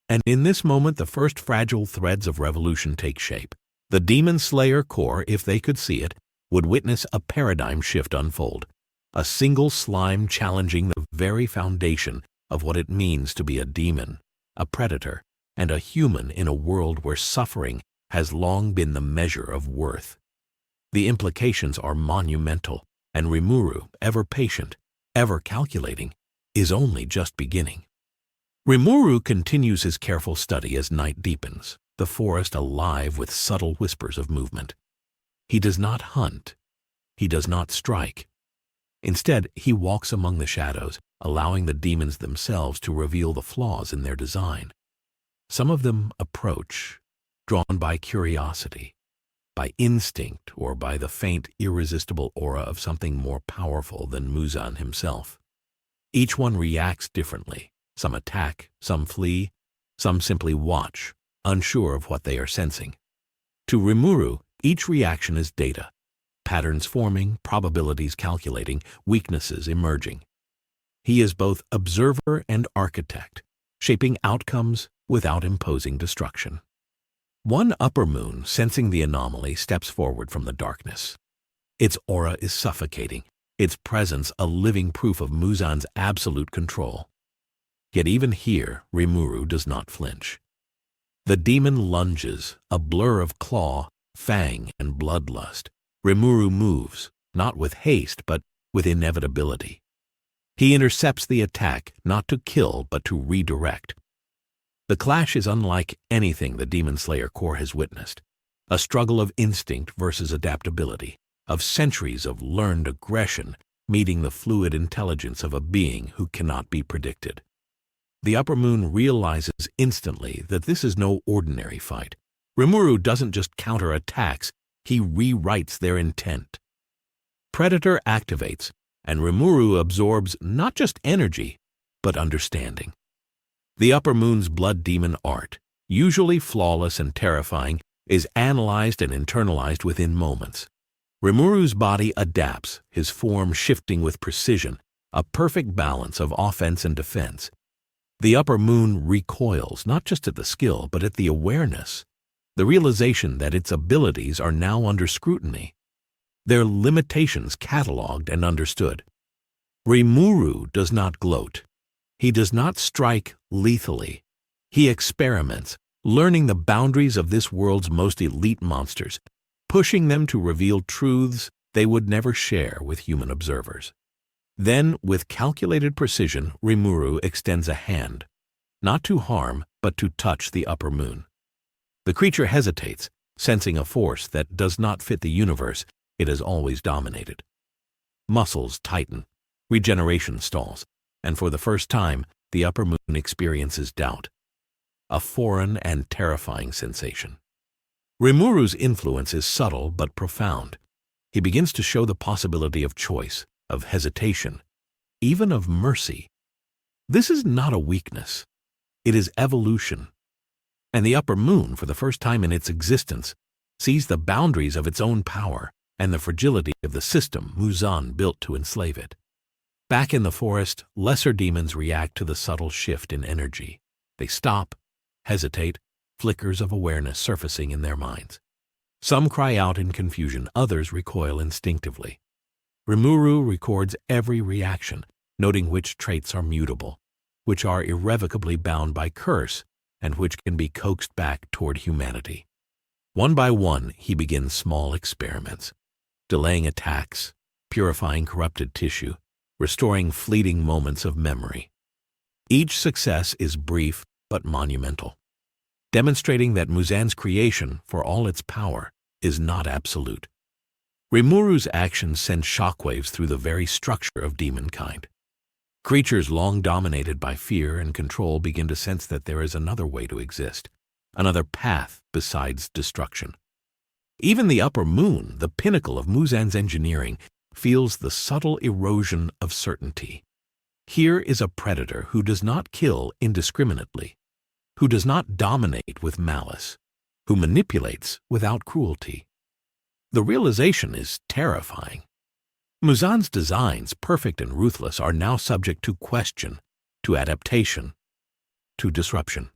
[SPEAKER 1] And in this moment, the first fragile threads of revolution take shape. The Demon Slayer Corps, if they could see it, would witness a paradigm shift unfold, a single slime challenging the very foundation of what it means to be a demon, a predator, and a human in a world where suffering has long been the measure of worth. The implications are monumental, and Rimuru, ever patient, ever calculating, is only just beginning. Rimuru continues his careful study as night deepens, the forest alive with subtle whispers of movement. He does not hunt. He does not strike. Instead, he walks among the shadows, allowing the demons themselves to reveal the flaws in their design. Some of them approach, drawn by curiosity, by instinct, or by the faint, irresistible aura of something more powerful than Muzan himself. Each one reacts differently. Some attack, some flee, some simply watch, unsure of what they are sensing. To Rimuru, each reaction is data, patterns forming, probabilities calculating, weaknesses emerging. He is both observer and architect, shaping outcomes without imposing destruction. One upper moon, sensing the anomaly, steps forward from the darkness. Its aura is suffocating, its presence a living proof of Muzan's absolute control. Yet even here, Rimuru does not flinch. The demon lunges, a blur of claw, fang, and bloodlust. Rimuru moves, not with haste, but with inevitability. He intercepts the attack, not to kill, but to redirect. The clash is unlike anything the Demon Slayer Corps has witnessed, a struggle of instinct versus adaptability, of centuries of learned aggression meeting the fluid intelligence of a being who cannot be predicted. The upper moon realizes instantly that this is no ordinary fight. Rimuru doesn't just counter attacks, he rewrites their intent. Predator activates, and Rimuru absorbs not just energy, but understanding. The upper moon's blood demon art, usually flawless and terrifying, is analyzed and internalized within moments. Rimuru's body adapts, his form shifting with precision, a perfect balance of offense and defense. The upper moon recoils, not just at the skill, but at the awareness, the realization that its abilities are now under scrutiny, their limitations cataloged and understood. Rimuru does not gloat. He does not strike lethally. He experiments, learning the boundaries of this world's most elite monsters, pushing them to reveal truths they would never share with human observers. Then, with calculated precision, Rimuru extends a hand, not to harm, but to touch the upper moon. The creature hesitates, sensing a force that does not fit the universe it has always dominated. Muscles tighten, regeneration stalls, and for the first time, the upper moon experiences doubt, a foreign and terrifying sensation. Rimuru's influence is subtle but profound. He begins to show the possibility of choice, of hesitation, even of mercy. This is not a weakness. It is evolution. And the upper moon, for the first time in its existence, sees the boundaries of its own power and the fragility of the system Muzan built to enslave it. Back in the forest, lesser demons react to the subtle shift in energy. They stop, hesitate, flickers of awareness surfacing in their minds. Some cry out in confusion, others recoil instinctively. Rimuru records every reaction, noting which traits are mutable, which are irrevocably bound by curse, and which can be coaxed back toward humanity. One by one, he begins small experiments, delaying attacks, purifying corrupted tissue, restoring fleeting moments of memory. Each success is brief but monumental, demonstrating that Muzan's creation, for all its power, is not absolute. Rimuru's actions send shockwaves through the very structure of demonkind. Creatures long dominated by fear and control begin to sense that there is another way to exist, another path besides destruction. Even the upper moon, the pinnacle of Muzan's engineering, feels the subtle erosion of certainty. Here is a predator who does not kill indiscriminately, who does not dominate with malice, who manipulates without cruelty. The realization is terrifying. Muzan's designs, perfect and ruthless, are now subject to question, to adaptation, to disruption.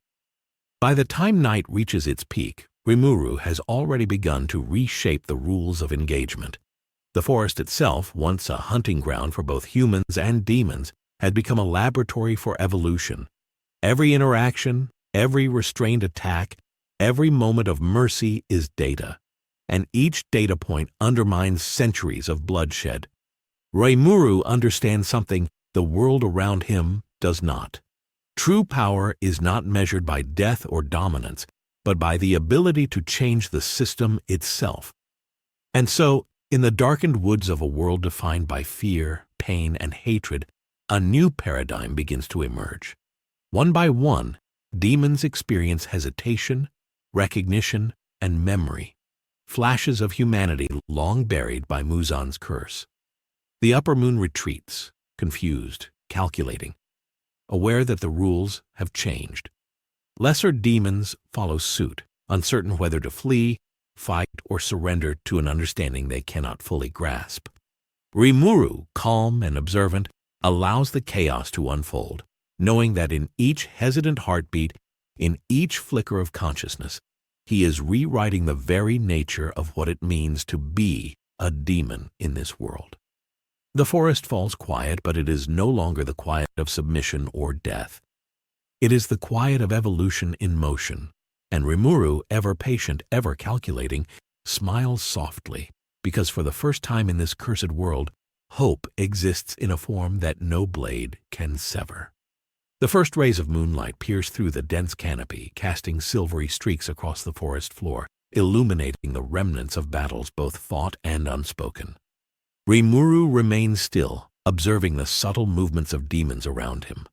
[SPEAKER 1] By the time night reaches its peak, Rimuru has already begun to reshape the rules of engagement. The forest itself, once a hunting ground for both humans and demons, had become a laboratory for evolution. Every interaction, every restrained attack, every moment of mercy is data, and each data point undermines centuries of bloodshed. Rimuru understands something the world around him does not. True power is not measured by death or dominance, but by the ability to change the system itself. And so, in the darkened woods of a world defined by fear, pain, and hatred, a new paradigm begins to emerge. One by one, demons experience hesitation, recognition, and memory, flashes of humanity long buried by Muzan's curse. The upper moon retreats, confused, calculating, aware that the rules have changed. Lesser demons follow suit, uncertain whether to flee, fight, or surrender to an understanding they cannot fully grasp. Rimuru, calm and observant, allows the chaos to unfold, knowing that in each hesitant heartbeat, in each flicker of consciousness, he is rewriting the very nature of what it means to be a demon in this world. The forest falls quiet, but it is no longer the quiet of submission or death. It is the quiet of evolution in motion, and Rimuru, ever patient, ever calculating, smiles softly, because for the first time in this cursed world, hope exists in a form that no blade can sever. The first rays of moonlight pierce through the dense canopy, casting silvery streaks across the forest floor, illuminating the remnants of battles both fought and unspoken. Rimuru remains still, observing the subtle movements of demons around him.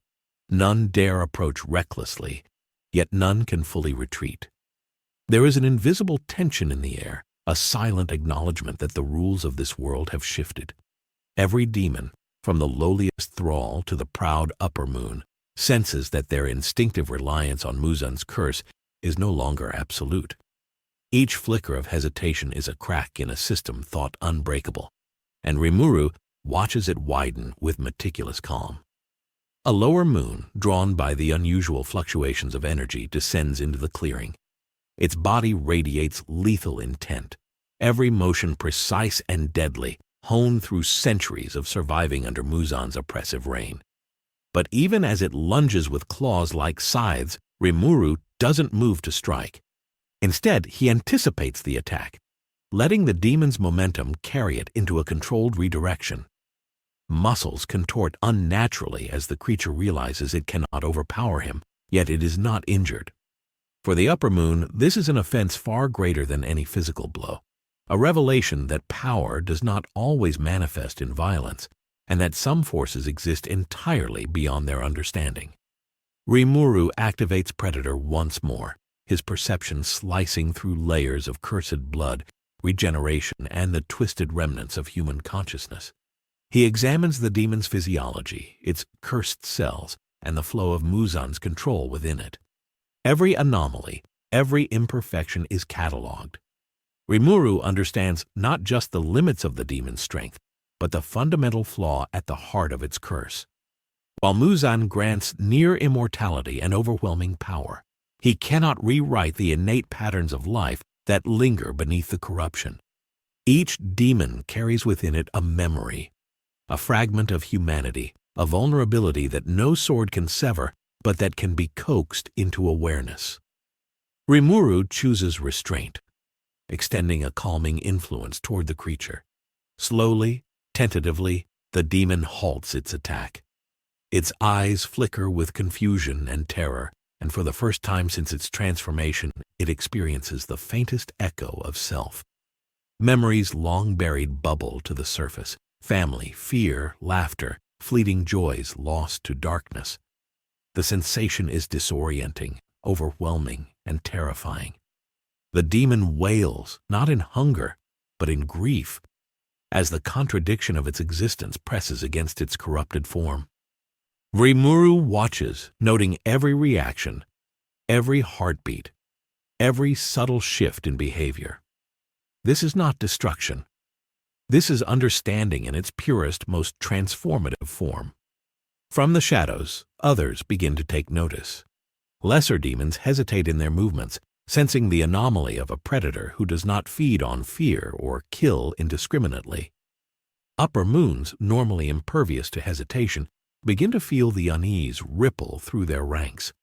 [SPEAKER 1] None dare approach recklessly, yet none can fully retreat. There is an invisible tension in the air, a silent acknowledgement that the rules of this world have shifted. Every demon, from the lowliest thrall to the proud upper moon, senses that their instinctive reliance on Muzan's curse is no longer absolute. Each flicker of hesitation is a crack in a system thought unbreakable, and Rimuru watches it widen with meticulous calm. A lower moon, drawn by the unusual fluctuations of energy, descends into the clearing. Its body radiates lethal intent, every motion precise and deadly, honed through centuries of surviving under Muzan's oppressive reign. But even as it lunges with claws like scythes, Rimuru doesn't move to strike. Instead, he anticipates the attack, letting the demon's momentum carry it into a controlled redirection. Muscles contort unnaturally as the creature realizes it cannot overpower him, yet it is not injured. For the upper moon, this is an offense far greater than any physical blow, a revelation that power does not always manifest in violence, and that some forces exist entirely beyond their understanding. Rimuru activates Predator once more, his perception slicing through layers of cursed blood, regeneration, and the twisted remnants of human consciousness. He examines the demon's physiology, its cursed cells, and the flow of Muzan's control within it. Every anomaly, every imperfection is catalogued. Rimuru understands not just the limits of the demon's strength, but the fundamental flaw at the heart of its curse. While Muzan grants near immortality and overwhelming power, he cannot rewrite the innate patterns of life that linger beneath the corruption. Each demon carries within it a memory, a fragment of humanity, a vulnerability that no sword can sever, but that can be coaxed into awareness. Rimuru chooses restraint, extending a calming influence toward the creature. Slowly, tentatively, the demon halts its attack. Its eyes flicker with confusion and terror, and for the first time since its transformation, it experiences the faintest echo of self. Memories long buried bubble to the surface: family, fear, laughter, fleeting joys lost to darkness. The sensation is disorienting, overwhelming, and terrifying. The demon wails, not in hunger, but in grief, as the contradiction of its existence presses against its corrupted form. Rimuru watches, noting every reaction, every heartbeat, every subtle shift in behavior. This is not destruction. This is understanding in its purest, most transformative form. From the shadows, others begin to take notice. Lesser demons hesitate in their movements, sensing the anomaly of a predator who does not feed on fear or kill indiscriminately. Upper moons, normally impervious to hesitation, begin to feel the unease ripple through their ranks.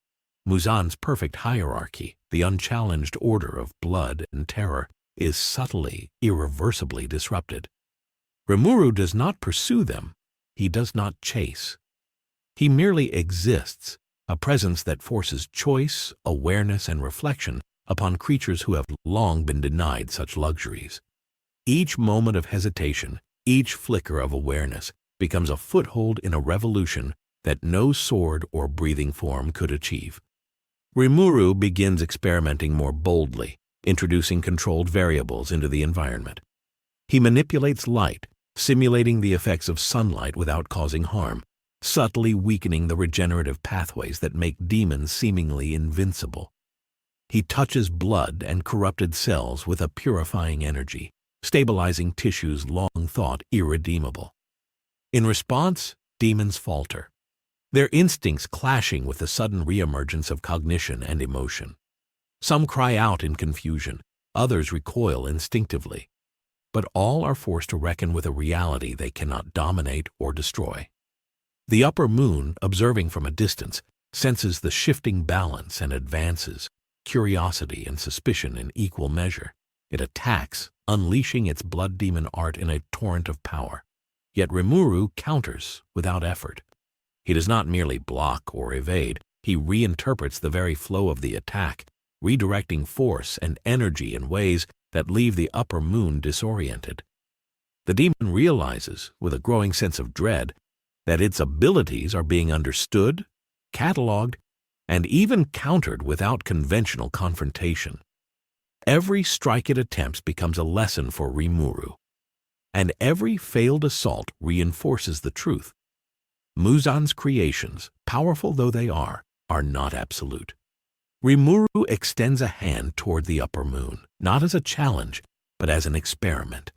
[SPEAKER 1] Muzan's perfect hierarchy, the unchallenged order of blood and terror, is subtly, irreversibly disrupted. Rimuru does not pursue them. He does not chase. He merely exists, a presence that forces choice, awareness, and reflection upon creatures who have long been denied such luxuries. Each moment of hesitation, each flicker of awareness, becomes a foothold in a revolution that no sword or breathing form could achieve. Rimuru begins experimenting more boldly, introducing controlled variables into the environment. He manipulates light, simulating the effects of sunlight without causing harm, subtly weakening the regenerative pathways that make demons seemingly invincible. He touches blood and corrupted cells with a purifying energy, stabilizing tissues long thought irredeemable. In response, demons falter, their instincts clashing with the sudden reemergence of cognition and emotion. Some cry out in confusion, others recoil instinctively, but all are forced to reckon with a reality they cannot dominate or destroy. The upper moon, observing from a distance, senses the shifting balance and advances, curiosity and suspicion in equal measure. It attacks, unleashing its blood demon art in a torrent of power. Yet Rimuru counters without effort. He does not merely block or evade, he reinterprets the very flow of the attack, redirecting force and energy in ways that leave the upper moon disoriented. The demon realizes, with a growing sense of dread, that its abilities are being understood, cataloged, and even countered without conventional confrontation. Every strike it attempts becomes a lesson for Rimuru, and every failed assault reinforces the truth. Muzan's creations, powerful though they are not absolute. Rimuru extends a hand toward the upper moon, not as a challenge, but as an experiment.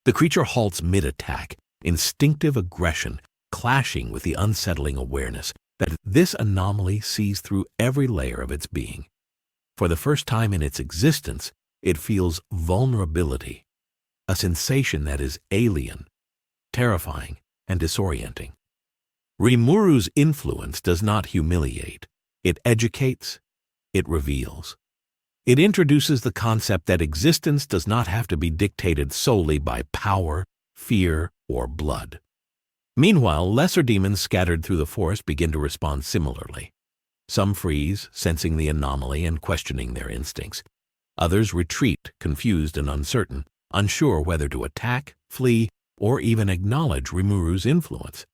[SPEAKER 1] The creature halts mid-attack, instinctive aggression clashing with the unsettling awareness that this anomaly sees through every layer of its being. For the first time in its existence, it feels vulnerability, a sensation that is alien, terrifying, and disorienting. Rimuru's influence does not humiliate. It educates, it reveals. It introduces the concept that existence does not have to be dictated solely by power, fear, or blood. Meanwhile, lesser demons scattered through the forest begin to respond similarly. Some freeze, sensing the anomaly and questioning their instincts. Others retreat, confused and uncertain, unsure whether to attack, flee, or even acknowledge Rimuru's influence.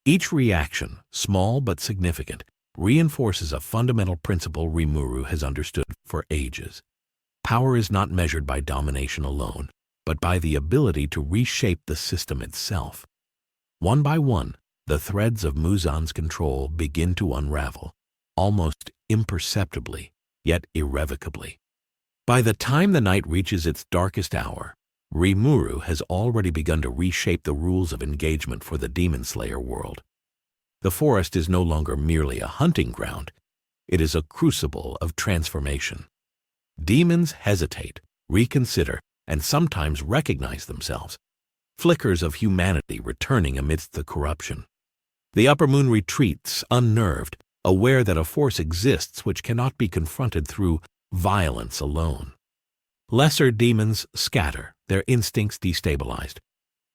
[SPEAKER 1] Each reaction, small but significant, reinforces a fundamental principle Rimuru has understood for ages. Power is not measured by domination alone, but by the ability to reshape the system itself. One by one, the threads of Muzan's control begin to unravel, almost imperceptibly, yet irrevocably. By the time the night reaches its darkest hour, Rimuru has already begun to reshape the rules of engagement for the Demon Slayer world. The forest is no longer merely a hunting ground. It is a crucible of transformation. Demons hesitate, reconsider, and sometimes recognize themselves. Flickers of humanity returning amidst the corruption. The upper moon retreats, unnerved, aware that a force exists which cannot be confronted through violence alone. Lesser demons scatter, their instincts destabilized,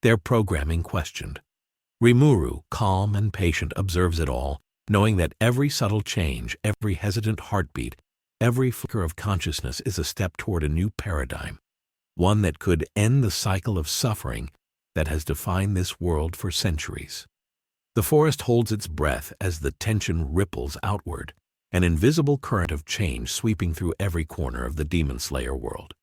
[SPEAKER 1] their programming questioned. Rimuru, calm and patient, observes it all, knowing that every subtle change, every hesitant heartbeat, every flicker of consciousness is a step toward a new paradigm, one that could end the cycle of suffering that has defined this world for centuries. The forest holds its breath as the tension ripples outward, an invisible current of change sweeping through every corner of the Demon Slayer world.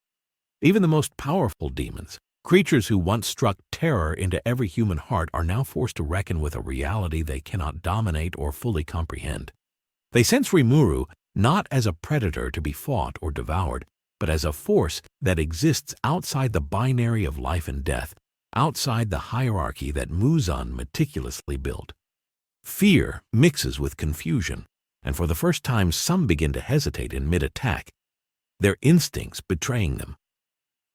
[SPEAKER 1] Even the most powerful demons, creatures who once struck terror into every human heart, are now forced to reckon with a reality they cannot dominate or fully comprehend. They sense Rimuru not as a predator to be fought or devoured, but as a force that exists outside the binary of life and death, outside the hierarchy that Muzan meticulously built. Fear mixes with confusion, and for the first time some begin to hesitate in mid-attack, their instincts betraying them.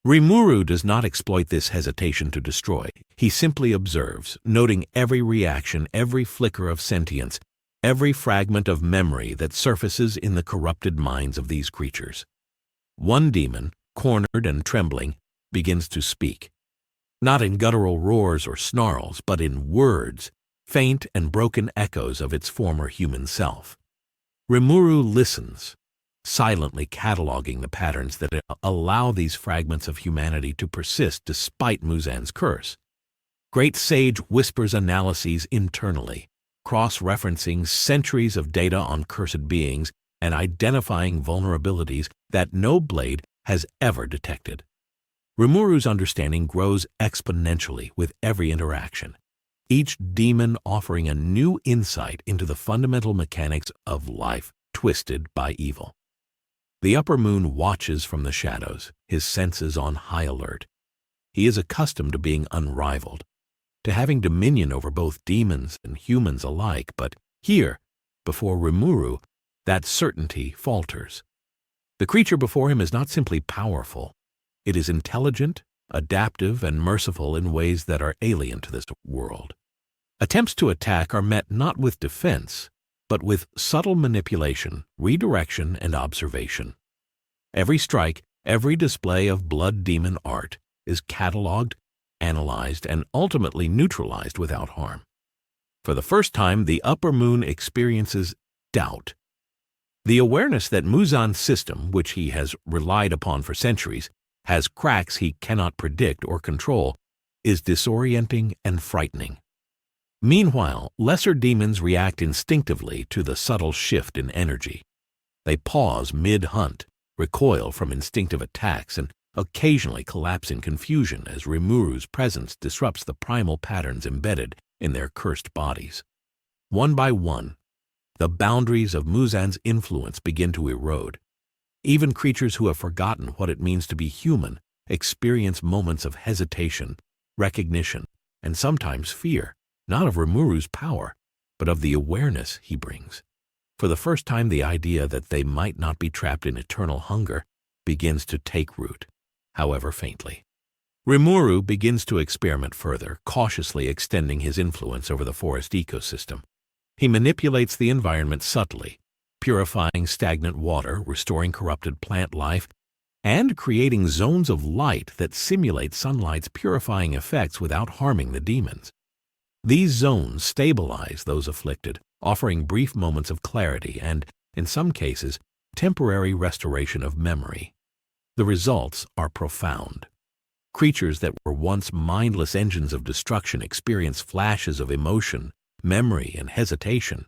[SPEAKER 1] Rimuru does not exploit this hesitation to destroy. He simply observes, noting every reaction, every flicker of sentience, every fragment of memory that surfaces in the corrupted minds of these creatures. One demon, cornered and trembling, begins to speak. Not in guttural roars or snarls, but in words, faint and broken echoes of its former human self. Rimuru listens, silently cataloging the patterns that allow these fragments of humanity to persist despite Muzan's curse. Great Sage whispers analyses internally, cross-referencing centuries of data on cursed beings and identifying vulnerabilities that no blade has ever detected. Rimuru's understanding grows exponentially with every interaction, each demon offering a new insight into the fundamental mechanics of life twisted by evil. The upper moon watches from the shadows, his senses on high alert. He is accustomed to being unrivaled, to having dominion over both demons and humans alike, but here, before Rimuru, that certainty falters. The creature before him is not simply powerful. It is intelligent, adaptive, and merciful in ways that are alien to this world. Attempts to attack are met not with defense, but with subtle manipulation, redirection, and observation. Every strike, every display of blood demon art is cataloged, analyzed, and ultimately neutralized without harm. For the first time, the upper moon experiences doubt. The awareness that Muzan's system, which he has relied upon for centuries, has cracks he cannot predict or control, is disorienting and frightening. Meanwhile, lesser demons react instinctively to the subtle shift in energy. They pause mid-hunt, recoil from instinctive attacks, and occasionally collapse in confusion as Rimuru's presence disrupts the primal patterns embedded in their cursed bodies. One by one, the boundaries of Muzan's influence begin to erode. Even creatures who have forgotten what it means to be human experience moments of hesitation, recognition, and sometimes fear, not of Rimuru's power, but of the awareness he brings. For the first time, the idea that they might not be trapped in eternal hunger begins to take root, however faintly. Rimuru begins to experiment further, cautiously extending his influence over the forest ecosystem. He manipulates the environment subtly, purifying stagnant water, restoring corrupted plant life, and creating zones of light that simulate sunlight's purifying effects without harming the demons. These zones stabilize those afflicted, offering brief moments of clarity and, in some cases, temporary restoration of memory. The results are profound. Creatures that were once mindless engines of destruction experience flashes of emotion, memory, and hesitation.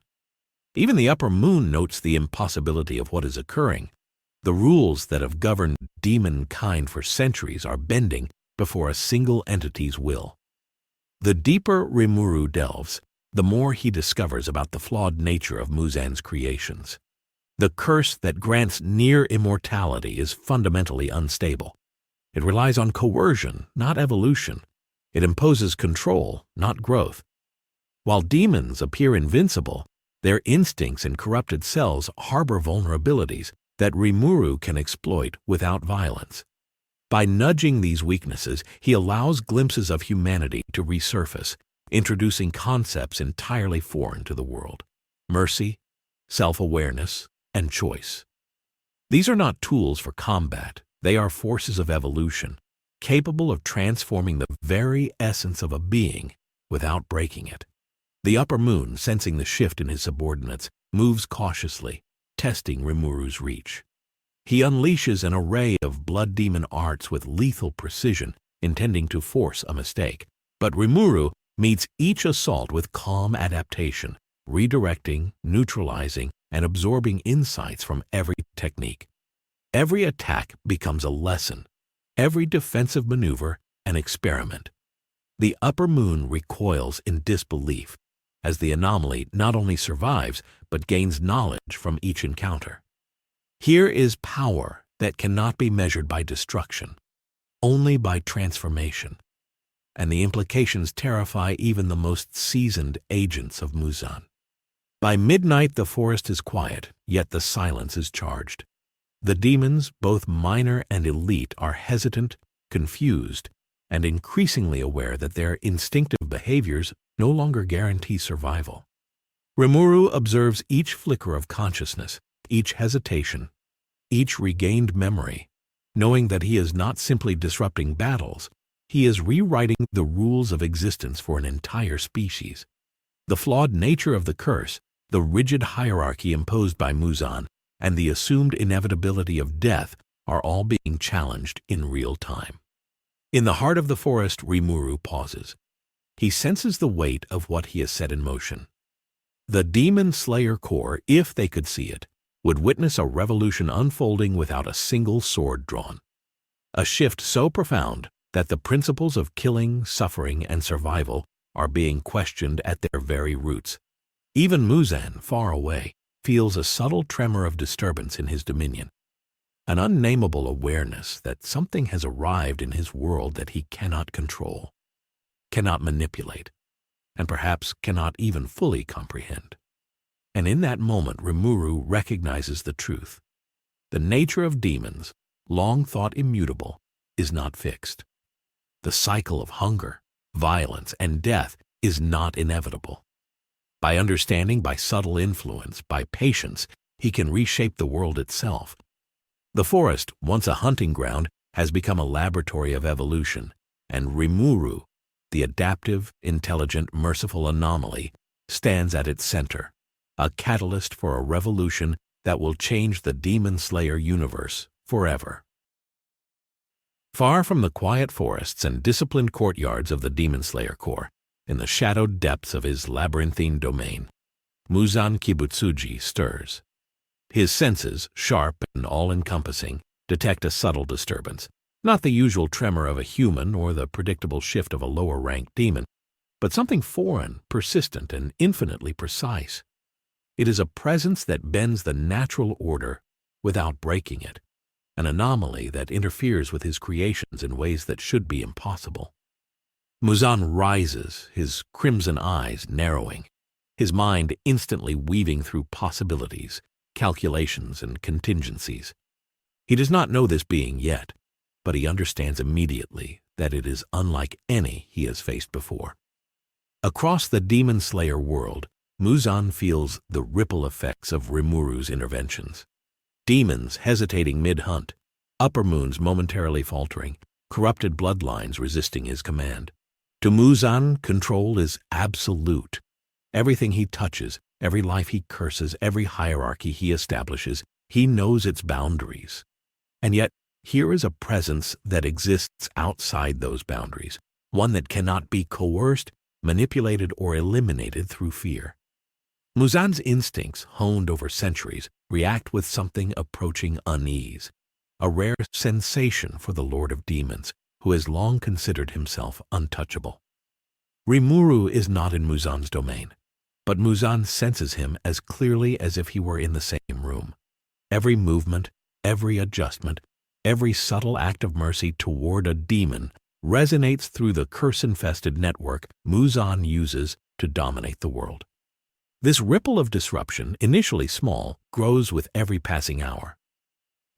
[SPEAKER 1] Even the upper moon notes the impossibility of what is occurring. The rules that have governed demon kind for centuries are bending before a single entity's will. The deeper Rimuru delves, the more he discovers about the flawed nature of Muzan's creations. The curse that grants near immortality is fundamentally unstable. It relies on coercion, not evolution. It imposes control, not growth. While demons appear invincible, their instincts and corrupted cells harbor vulnerabilities that Rimuru can exploit without violence. By nudging these weaknesses, he allows glimpses of humanity to resurface, introducing concepts entirely foreign to the world: mercy, self-awareness, and choice. These are not tools for combat, they are forces of evolution, capable of transforming the very essence of a being without breaking it. The upper moon, sensing the shift in his subordinates, moves cautiously, testing Rimuru's reach. He unleashes an array of blood demon arts with lethal precision, intending to force a mistake. But Rimuru meets each assault with calm adaptation, redirecting, neutralizing, and absorbing insights from every technique. Every attack becomes a lesson, every defensive maneuver an experiment. The upper moon recoils in disbelief as the anomaly not only survives but gains knowledge from each encounter. Here is power that cannot be measured by destruction, only by transformation, and the implications terrify even the most seasoned agents of Muzan. By midnight the forest is quiet, yet the silence is charged. The demons, both minor and elite, are hesitant, confused, and increasingly aware that their instinctive behaviors no longer guarantee survival. Rimuru observes each flicker of consciousness, each hesitation, each regained memory, knowing that he is not simply disrupting battles, he is rewriting the rules of existence for an entire species. The flawed nature of the curse, the rigid hierarchy imposed by Muzan, and the assumed inevitability of death are all being challenged in real time. In the heart of the forest, Rimuru pauses. He senses the weight of what he has set in motion. The Demon Slayer Corps, if they could see it, would witness a revolution unfolding without a single sword drawn. A shift so profound that the principles of killing, suffering, and survival are being questioned at their very roots. Even Muzan, far away, feels a subtle tremor of disturbance in his dominion, an unnameable awareness that something has arrived in his world that he cannot control, cannot manipulate, and perhaps cannot even fully comprehend. And in that moment, Rimuru recognizes the truth. The nature of demons, long thought immutable, is not fixed. The cycle of hunger, violence, and death is not inevitable. By understanding, by subtle influence, by patience, he can reshape the world itself. The forest, once a hunting ground, has become a laboratory of evolution, and Rimuru, the adaptive, intelligent, merciful anomaly, stands at its center, a catalyst for a revolution that will change the Demon Slayer universe forever. Far from the quiet forests and disciplined courtyards of the Demon Slayer Corps, in the shadowed depths of his labyrinthine domain, Muzan Kibutsuji stirs. His senses, sharp and all-encompassing, detect a subtle disturbance, not the usual tremor of a human or the predictable shift of a lower-ranked demon, but something foreign, persistent, and infinitely precise. It is a presence that bends the natural order without breaking it, an anomaly that interferes with his creations in ways that should be impossible. Muzan rises, his crimson eyes narrowing, his mind instantly weaving through possibilities, calculations, and contingencies. He does not know this being yet, but he understands immediately that it is unlike any he has faced before. Across the Demon Slayer world, Muzan feels the ripple effects of Rimuru's interventions. Demons hesitating mid-hunt, upper moons momentarily faltering, corrupted bloodlines resisting his command. To Muzan, control is absolute. Everything he touches, every life he curses, every hierarchy he establishes, he knows its boundaries. And yet, here is a presence that exists outside those boundaries, one that cannot be coerced, manipulated, or eliminated through fear. Muzan's instincts, honed over centuries, react with something approaching unease, a rare sensation for the Lord of Demons, who has long considered himself untouchable. Rimuru is not in Muzan's domain, but Muzan senses him as clearly as if he were in the same room. Every movement, every adjustment, Every subtle act of mercy toward a demon resonates through the curse-infested network Muzan uses to dominate the world. This ripple of disruption, initially small, grows with every passing hour.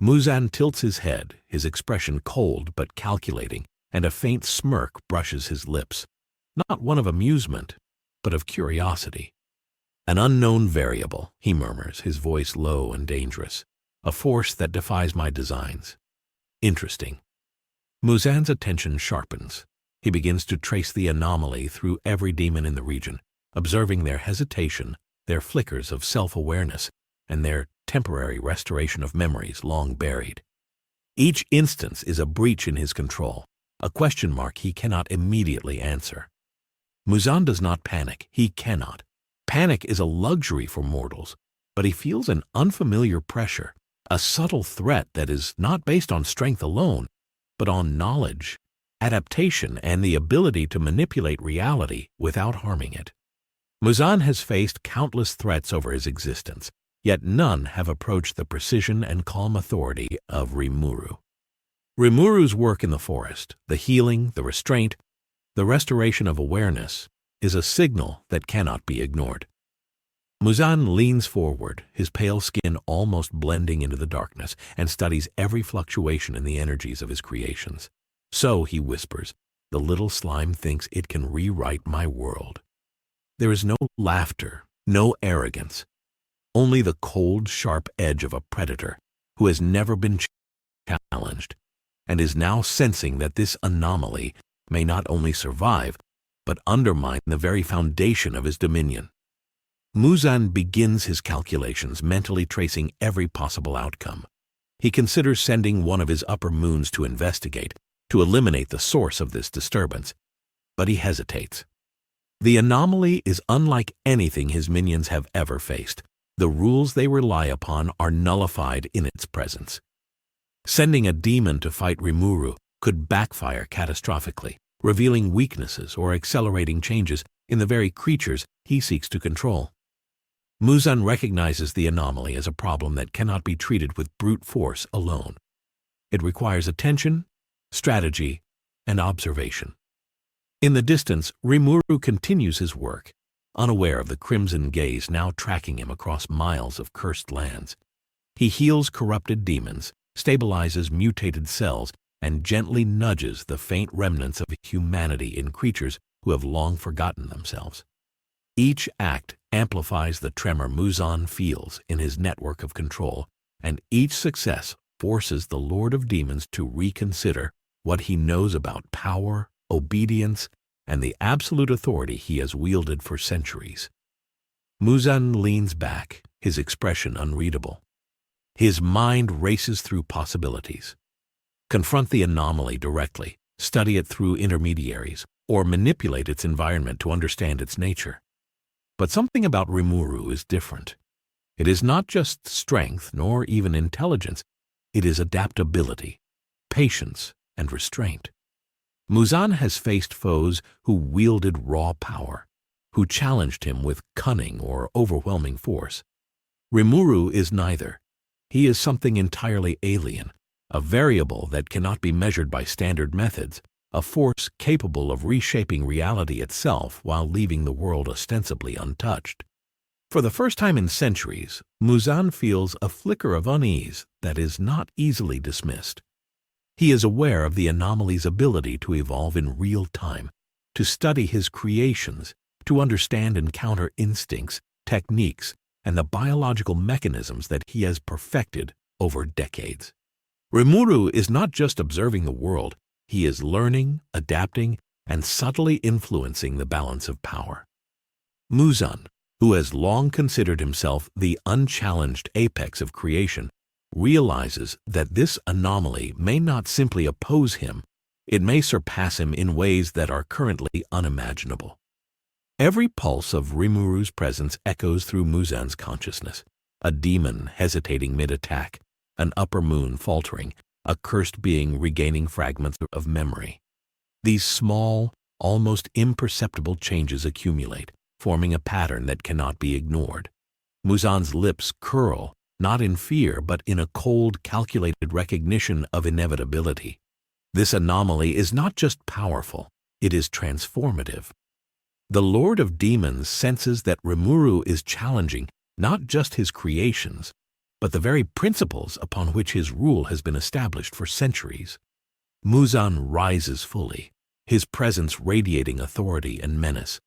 [SPEAKER 1] Muzan tilts his head, his expression cold but calculating, and a faint smirk brushes his lips, not one of amusement, but of curiosity. An unknown variable, he murmurs, his voice low and dangerous, a force that defies my designs. Interesting. Muzan's attention sharpens. He begins to trace the anomaly through every demon in the region, observing their hesitation, their flickers of self-awareness, and their temporary restoration of memories long buried. Each instance is a breach in his control, a question mark he cannot immediately answer. Muzan does not panic. He cannot. Panic is a luxury for mortals, but he feels an unfamiliar pressure, a subtle threat that is not based on strength alone, but on knowledge, adaptation, and the ability to manipulate reality without harming it. Muzan has faced countless threats over his existence, yet none have approached the precision and calm authority of Rimuru. Rimuru's work in the forest, the healing, the restraint, the restoration of awareness, is a signal that cannot be ignored. Muzan leans forward, his pale skin almost blending into the darkness, and studies every fluctuation in the energies of his creations. So, he whispers, the little slime thinks it can rewrite my world. There is no laughter, no arrogance, only the cold, sharp edge of a predator who has never been challenged and is now sensing that this anomaly may not only survive, but undermine the very foundation of his dominion. Muzan begins his calculations, mentally tracing every possible outcome. He considers sending one of his upper moons to investigate, to eliminate the source of this disturbance, but he hesitates. The anomaly is unlike anything his minions have ever faced. The rules they rely upon are nullified in its presence. Sending a demon to fight Rimuru could backfire catastrophically, revealing weaknesses or accelerating changes in the very creatures he seeks to control. Muzan recognizes the anomaly as a problem that cannot be treated with brute force alone. It requires attention, strategy, and observation. In the distance, Rimuru continues his work, unaware of the crimson gaze now tracking him across miles of cursed lands. He heals corrupted demons, stabilizes mutated cells, and gently nudges the faint remnants of humanity in creatures who have long forgotten themselves. Each act amplifies the tremor Muzan feels in his network of control, and each success forces the Lord of Demons to reconsider what he knows about power, obedience, and the absolute authority he has wielded for centuries. Muzan leans back, his expression unreadable. His mind races through possibilities. Confront the anomaly directly, study it through intermediaries, or manipulate its environment to understand its nature. But something about Rimuru is different. It is not just strength, nor even intelligence. It is adaptability, patience, and restraint. Muzan has faced foes who wielded raw power, who challenged him with cunning or overwhelming force. Rimuru is neither. He is something entirely alien, a variable that cannot be measured by standard methods, a force capable of reshaping reality itself while leaving the world ostensibly untouched. For the first time in centuries, Muzan feels a flicker of unease that is not easily dismissed. He is aware of the anomaly's ability to evolve in real time, to study his creations, to understand and counter instincts, techniques, and the biological mechanisms that he has perfected over decades. Rimuru is not just observing the world, he is learning, adapting, and subtly influencing the balance of power. Muzan, who has long considered himself the unchallenged apex of creation, realizes that this anomaly may not simply oppose him, it may surpass him in ways that are currently unimaginable. Every pulse of Rimuru's presence echoes through Muzan's consciousness, a demon hesitating mid-attack, an upper moon faltering, a cursed being regaining fragments of memory. These small, almost imperceptible changes accumulate, forming a pattern that cannot be ignored. Muzan's lips curl, not in fear but in a cold, calculated recognition of inevitability. This anomaly is not just powerful, it is transformative. The Lord of Demons senses that Rimuru is challenging not just his creations, but the very principles upon which his rule has been established for centuries. Muzan rises fully, his presence radiating authority and menace.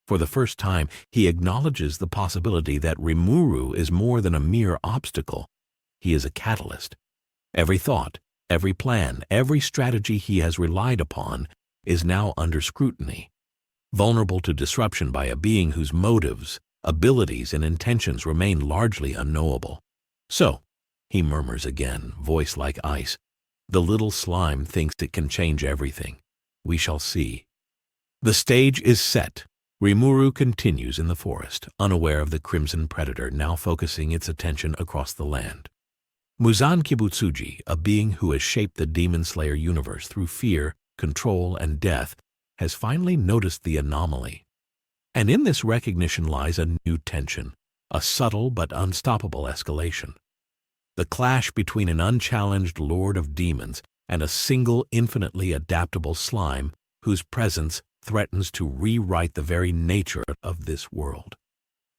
[SPEAKER 1] For the first time, he acknowledges the possibility that Rimuru is more than a mere obstacle. He is a catalyst. Every thought, every plan, every strategy he has relied upon is now under scrutiny, vulnerable to disruption by a being whose motives, abilities, and intentions remain largely unknowable. "So," he murmurs again, voice like ice, "the little slime thinks it can change everything. We shall see." The stage is set. Rimuru continues in the forest, unaware of the crimson predator now focusing its attention across the land. Muzan Kibutsuji, a being who has shaped the Demon Slayer universe through fear, control, and death, has finally noticed the anomaly. And in this recognition lies a new tension, a subtle but unstoppable escalation. The clash between an unchallenged Lord of Demons and a single infinitely adaptable slime whose presence threatens to rewrite the very nature of this world.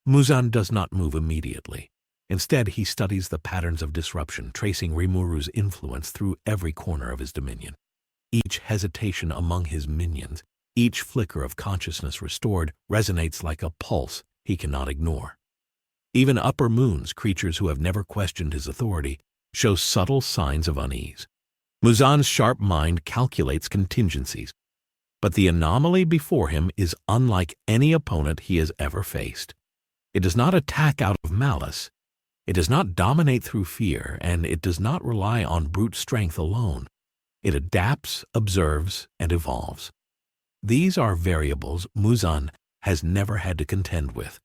[SPEAKER 1] Muzan does not move immediately. Instead, he studies the patterns of disruption, tracing Rimuru's influence through every corner of his dominion. Each hesitation among his minions, each flicker of consciousness restored, resonates like a pulse he cannot ignore. Even upper moons, creatures who have never questioned his authority, show subtle signs of unease. Muzan's sharp mind calculates contingencies, but the anomaly before him is unlike any opponent he has ever faced. It does not attack out of malice. It does not dominate through fear, and it does not rely on brute strength alone. It adapts, observes, and evolves. These are variables Muzan has never had to contend with,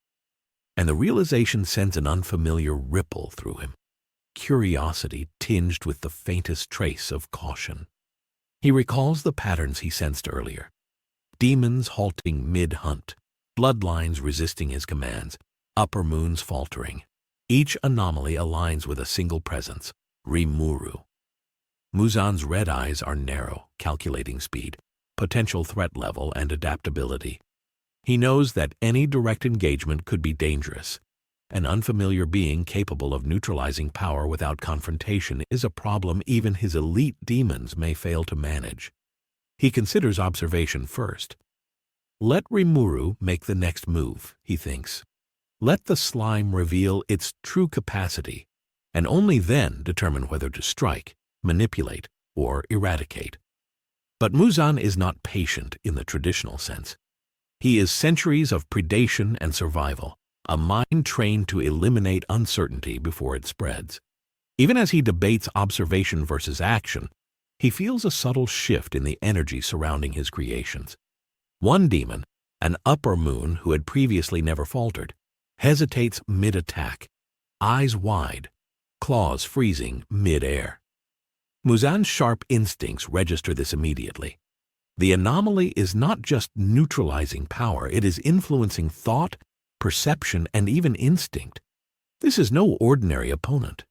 [SPEAKER 1] and the realization sends an unfamiliar ripple through him, curiosity tinged with the faintest trace of caution. He recalls the patterns he sensed earlier. Demons halting mid-hunt, bloodlines resisting his commands, upper moons faltering. Each anomaly aligns with a single presence, Rimuru. Muzan's red eyes are narrow, calculating speed, potential threat level, and adaptability. He knows that any direct engagement could be dangerous. An unfamiliar being capable of neutralizing power without confrontation is a problem even his elite demons may fail to manage. He considers observation first. Let Rimuru make the next move, he thinks. Let the slime reveal its true capacity, and only then determine whether to strike, manipulate, or eradicate. But Muzan is not patient in the traditional sense. He is centuries of predation and survival, a mind trained to eliminate uncertainty before it spreads. Even as he debates observation versus action, he feels a subtle shift in the energy surrounding his creations. One demon, an upper moon who had previously never faltered, hesitates mid-attack, eyes wide, claws freezing mid-air. Muzan's sharp instincts register this immediately. The anomaly is not just neutralizing power, it is influencing thought, perception, and even instinct. This is no ordinary opponent.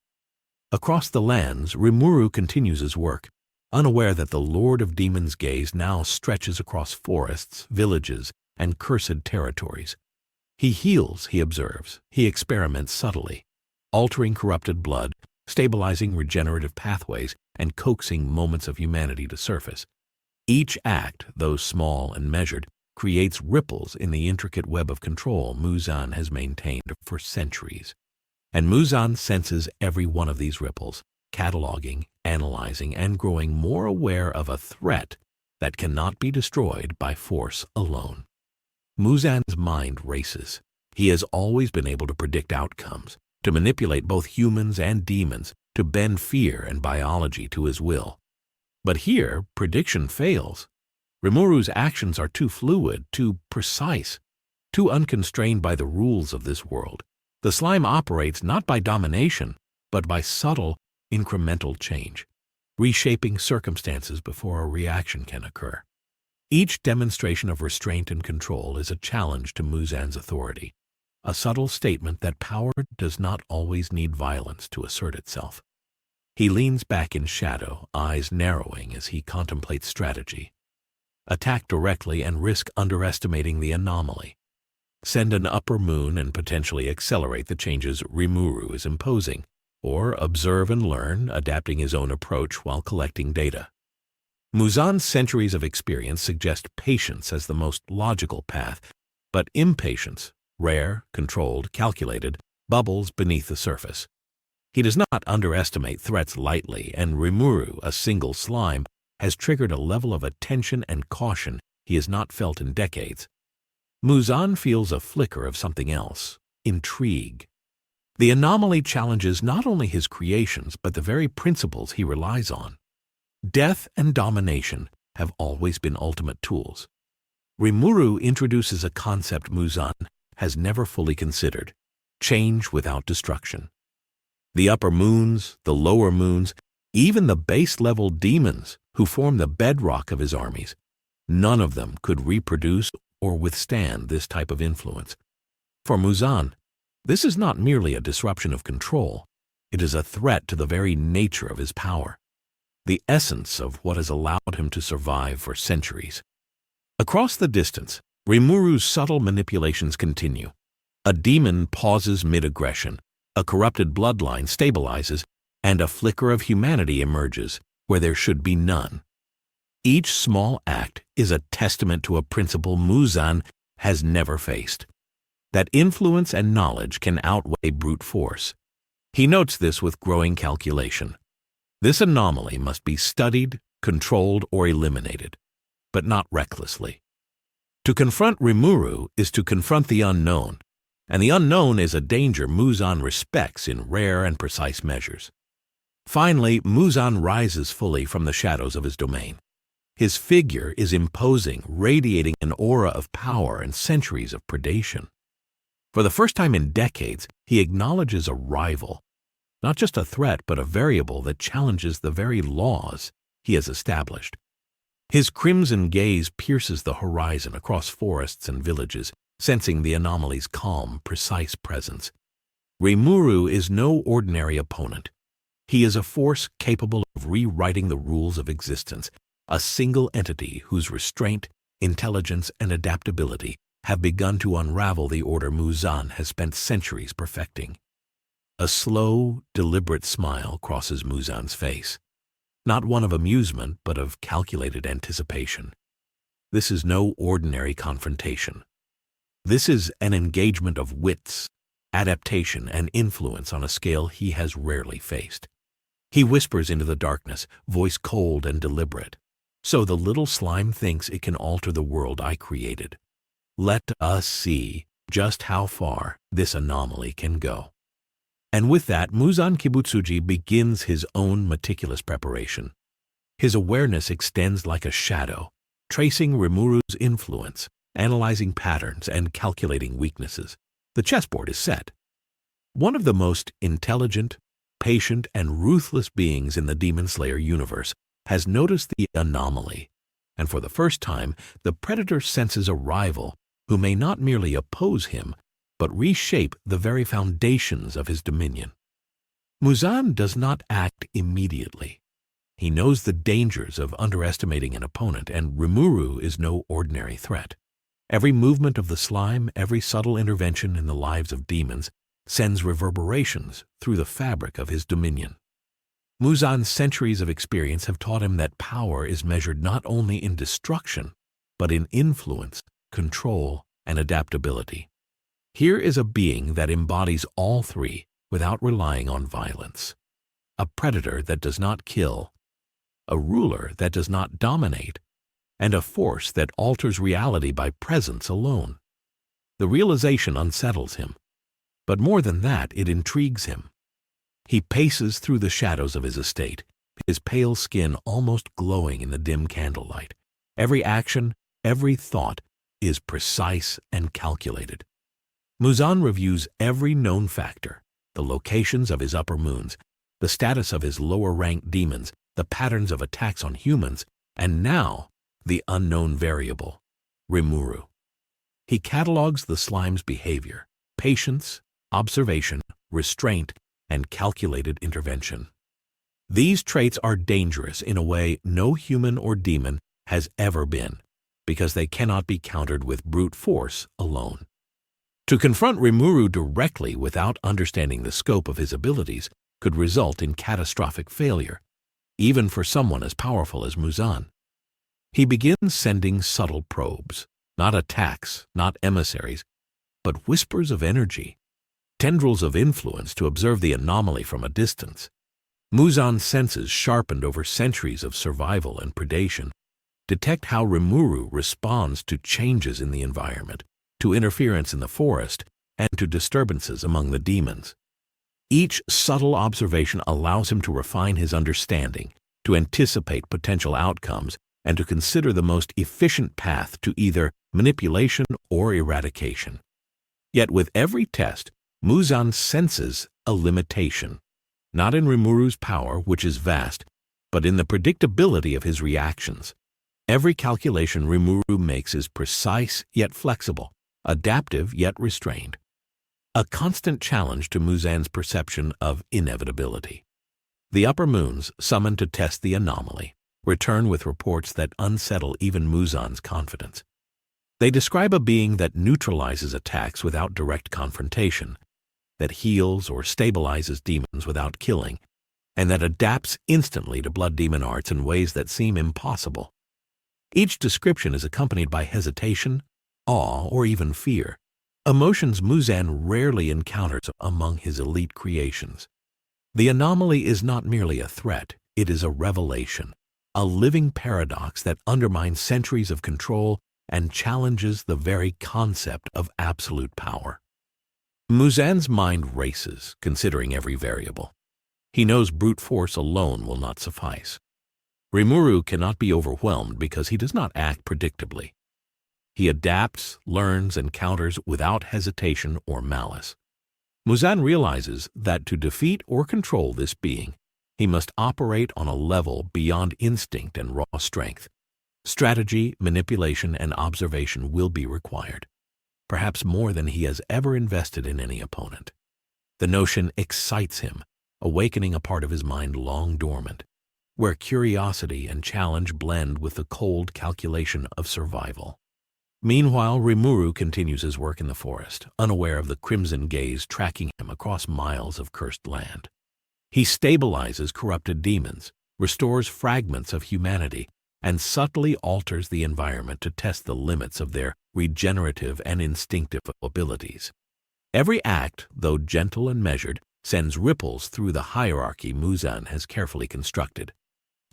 [SPEAKER 1] Across the lands, Rimuru continues his work, unaware that the Lord of Demons' gaze now stretches across forests, villages, and cursed territories. He heals, he observes, he experiments subtly, altering corrupted blood, stabilizing regenerative pathways, and coaxing moments of humanity to surface. Each act, though small and measured, creates ripples in the intricate web of control Muzan has maintained for centuries. And Muzan senses every one of these ripples, cataloging, analyzing, and growing more aware of a threat that cannot be destroyed by force alone. Muzan's mind races. He has always been able to predict outcomes, to manipulate both humans and demons, to bend fear and biology to his will. But here, prediction fails. Rimuru's actions are too fluid, too precise, too unconstrained by the rules of this world. The slime operates not by domination, but by subtle, incremental change, reshaping circumstances before a reaction can occur. Each demonstration of restraint and control is a challenge to Muzan's authority, a subtle statement that power does not always need violence to assert itself. He leans back in shadow, eyes narrowing as he contemplates strategy. Attack directly and risk underestimating the anomaly. Send an upper moon and potentially accelerate the changes Rimuru is imposing, or observe and learn, adapting his own approach while collecting data. Muzan's centuries of experience suggest patience as the most logical path, but impatience, rare, controlled, calculated, bubbles beneath the surface. He does not underestimate threats lightly, and Rimuru, a single slime, has triggered a level of attention and caution he has not felt in decades. Muzan feels a flicker of something else, intrigue. The anomaly challenges not only his creations but the very principles he relies on. Death and domination have always been ultimate tools. Rimuru introduces a concept Muzan has never fully considered: change without destruction. The upper moons, the lower moons, even the base-level demons who form the bedrock of his armies, none of them could reproduce or withstand this type of influence. For Muzan, this is not merely a disruption of control, it is a threat to the very nature of his power, the essence of what has allowed him to survive for centuries. Across the distance, Rimuru's subtle manipulations continue. A demon pauses mid-aggression, a corrupted bloodline stabilizes, and a flicker of humanity emerges where there should be none. Each small act is a testament to a principle Muzan has never faced: that influence and knowledge can outweigh brute force. He notes this with growing calculation. This anomaly must be studied, controlled, or eliminated, but not recklessly. To confront Rimuru is to confront the unknown, and the unknown is a danger Muzan respects in rare and precise measures. Finally, Muzan rises fully from the shadows of his domain. His figure is imposing, radiating an aura of power and centuries of predation. For the first time in decades, he acknowledges a rival, not just a threat but a variable that challenges the very laws he has established. His crimson gaze pierces the horizon across forests and villages, sensing the anomaly's calm, precise presence. Rimuru is no ordinary opponent. He is a force capable of rewriting the rules of existence, a single entity whose restraint, intelligence, and adaptability have begun to unravel the order Muzan has spent centuries perfecting. A slow, deliberate smile crosses Muzan's face, not one of amusement but of calculated anticipation. This is no ordinary confrontation. This is an engagement of wits, adaptation, and influence on a scale he has rarely faced. He whispers into the darkness, voice cold and deliberate. "So the little slime thinks it can alter the world I created. Let us see just how far this anomaly can go." And with that, Muzan Kibutsuji begins his own meticulous preparation. His awareness extends like a shadow, tracing Rimuru's influence, analyzing patterns, and calculating weaknesses. The chessboard is set. One of the most intelligent, patient, and ruthless beings in the Demon Slayer universe has noticed the anomaly, and for the first time, the predator senses a rival who may not merely oppose him, but reshape the very foundations of his dominion. Muzan does not act immediately. He knows the dangers of underestimating an opponent, and Rimuru is no ordinary threat. Every movement of the slime, every subtle intervention in the lives of demons, sends reverberations through the fabric of his dominion. Muzan's centuries of experience have taught him that power is measured not only in destruction, but in influence, control, and adaptability. Here is a being that embodies all three without relying on violence. A predator that does not kill, a ruler that does not dominate, and a force that alters reality by presence alone. The realization unsettles him, but more than that, it intrigues him. He paces through the shadows of his estate, his pale skin almost glowing in the dim candlelight. Every action, every thought is precise and calculated. Muzan reviews every known factor, the locations of his upper moons, the status of his lower-ranked demons, the patterns of attacks on humans, and now the unknown variable, Rimuru. He catalogues the slime's behavior, patience, observation, restraint, and calculated intervention. These traits are dangerous in a way no human or demon has ever been, because they cannot be countered with brute force alone. To confront Rimuru directly without understanding the scope of his abilities could result in catastrophic failure, even for someone as powerful as Muzan. He begins sending subtle probes, not attacks, not emissaries, but whispers of energy, tendrils of influence to observe the anomaly from a distance. Muzan's senses, sharpened over centuries of survival and predation, detect how Rimuru responds to changes in the environment, to interference in the forest, and to disturbances among the demons. Each subtle observation allows him to refine his understanding, to anticipate potential outcomes, and to consider the most efficient path to either manipulation or eradication. Yet with every test, Muzan senses a limitation, not in Rimuru's power, which is vast, but in the predictability of his reactions. Every calculation Rimuru makes is precise yet flexible, adaptive yet restrained, a constant challenge to Muzan's perception of inevitability. The upper moons, summoned to test the anomaly, return with reports that unsettle even Muzan's confidence. They describe a being that neutralizes attacks without direct confrontation, that heals or stabilizes demons without killing, and that adapts instantly to blood demon arts in ways that seem impossible. Each description is accompanied by hesitation, awe, or even fear, emotions Muzan rarely encounters among his elite creations. The anomaly is not merely a threat, it is a revelation, a living paradox that undermines centuries of control and challenges the very concept of absolute power. Muzan's mind races, considering every variable. He knows brute force alone will not suffice. Rimuru cannot be overwhelmed because he does not act predictably. He adapts, learns, and counters without hesitation or malice. Muzan realizes that to defeat or control this being, he must operate on a level beyond instinct and raw strength. Strategy, manipulation, and observation will be required, perhaps more than he has ever invested in any opponent. The notion excites him, awakening a part of his mind long dormant, where curiosity and challenge blend with the cold calculation of survival. Meanwhile, Rimuru continues his work in the forest, unaware of the crimson gaze tracking him across miles of cursed land. He stabilizes corrupted demons, restores fragments of humanity, and subtly alters the environment to test the limits of their regenerative and instinctive abilities. Every act, though gentle and measured, sends ripples through the hierarchy Muzan has carefully constructed.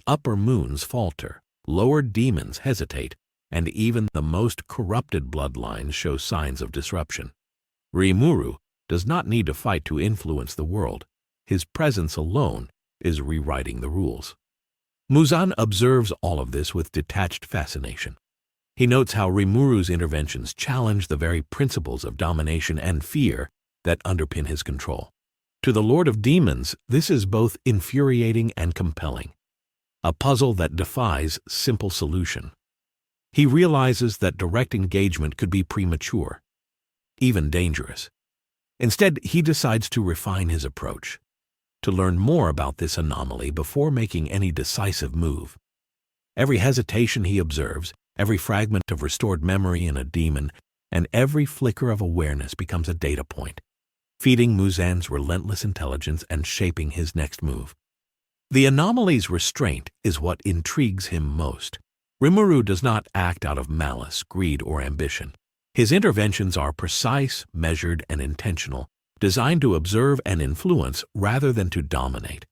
[SPEAKER 1] Upper moons falter, lower demons hesitate, and even the most corrupted bloodlines show signs of disruption. Rimuru does not need to fight to influence the world. His presence alone is rewriting the rules. Muzan observes all of this with detached fascination. He notes how Rimuru's interventions challenge the very principles of domination and fear that underpin his control. To the Lord of Demons, this is both infuriating and compelling, a puzzle that defies simple solution. He realizes that direct engagement could be premature, even dangerous. Instead, he decides to refine his approach, to learn more about this anomaly before making any decisive move. Every hesitation he observes, every fragment of restored memory in a demon, and every flicker of awareness becomes a data point, feeding Muzan's relentless intelligence and shaping his next move. The anomaly's restraint is what intrigues him most. Rimuru does not act out of malice, greed, or ambition. His interventions are precise, measured, and intentional, designed to observe and influence rather than to dominate.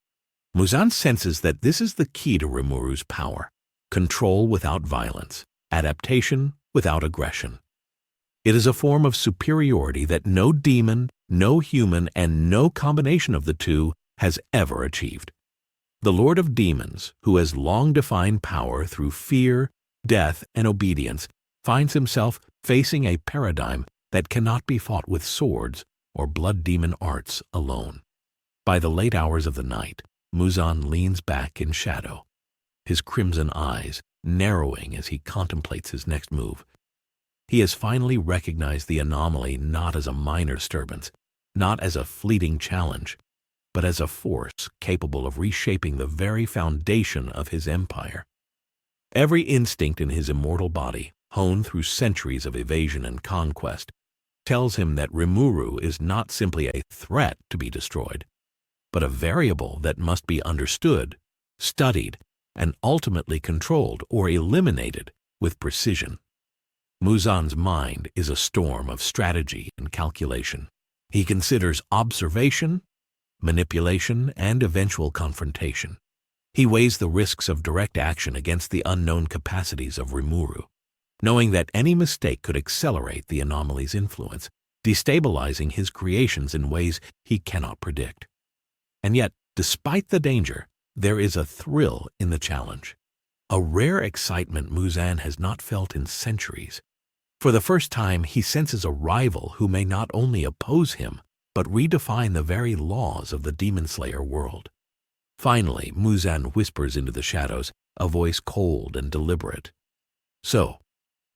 [SPEAKER 1] Muzan senses that this is the key to Rimuru's power: control without violence, adaptation without aggression. It is a form of superiority that no demon, no human, and no combination of the two has ever achieved. The Lord of Demons, who has long defined power through fear, death, and obedience, finds himself facing a paradigm that cannot be fought with swords or blood demon arts alone. By the late hours of the night, Muzan leans back in shadow, his crimson eyes narrowing as he contemplates his next move. He has finally recognized the anomaly not as a minor disturbance, not as a fleeting challenge, but as a force capable of reshaping the very foundation of his empire. Every instinct in his immortal body, honed through centuries of evasion and conquest, tells him that Rimuru is not simply a threat to be destroyed, but a variable that must be understood, studied, and ultimately controlled or eliminated with precision. Muzan's mind is a storm of strategy and calculation. He considers observation, manipulation, and eventual confrontation. He weighs the risks of direct action against the unknown capacities of Rimuru, knowing that any mistake could accelerate the anomaly's influence, destabilizing his creations in ways he cannot predict. And yet, despite the danger, there is a thrill in the challenge, a rare excitement Muzan has not felt in centuries. For the first time, he senses a rival who may not only oppose him, but redefine the very laws of the Demon Slayer world. Finally, Muzan whispers into the shadows, a voice cold and deliberate. "So,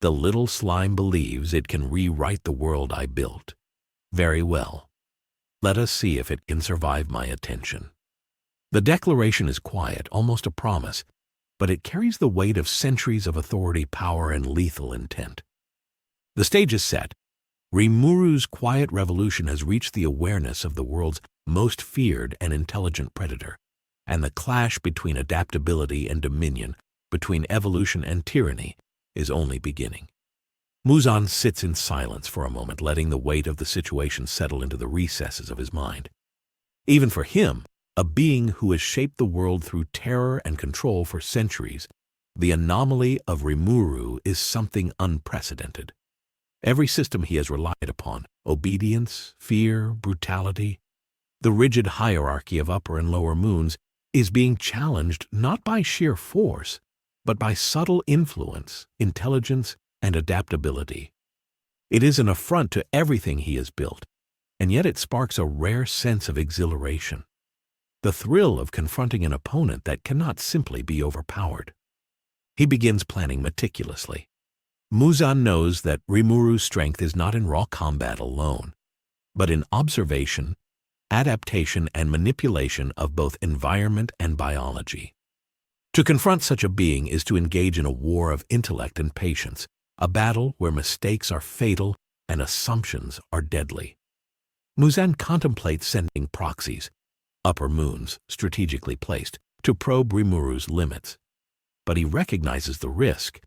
[SPEAKER 1] the little slime believes it can rewrite the world I built. Very well. Let us see if it can survive my attention." The declaration is quiet, almost a promise, but it carries the weight of centuries of authority, power, and lethal intent. The stage is set. Rimuru's quiet revolution has reached the awareness of the world's most feared and intelligent predator, and the clash between adaptability and dominion, between evolution and tyranny, is only beginning. Muzan sits in silence for a moment, letting the weight of the situation settle into the recesses of his mind. Even for him, a being who has shaped the world through terror and control for centuries, the anomaly of Rimuru is something unprecedented. Every system he has relied upon, obedience, fear, brutality, the rigid hierarchy of upper and lower moons, is being challenged not by sheer force, but by subtle influence, intelligence, and adaptability. It is an affront to everything he has built, and yet it sparks a rare sense of exhilaration, the thrill of confronting an opponent that cannot simply be overpowered. He begins planning meticulously. Muzan knows that Rimuru's strength is not in raw combat alone, but in observation, adaptation, and manipulation of both environment and biology. To confront such a being is to engage in a war of intellect and patience, a battle where mistakes are fatal and assumptions are deadly. Muzan contemplates sending proxies, upper moons strategically placed, to probe Rimuru's limits. But he recognizes the risk.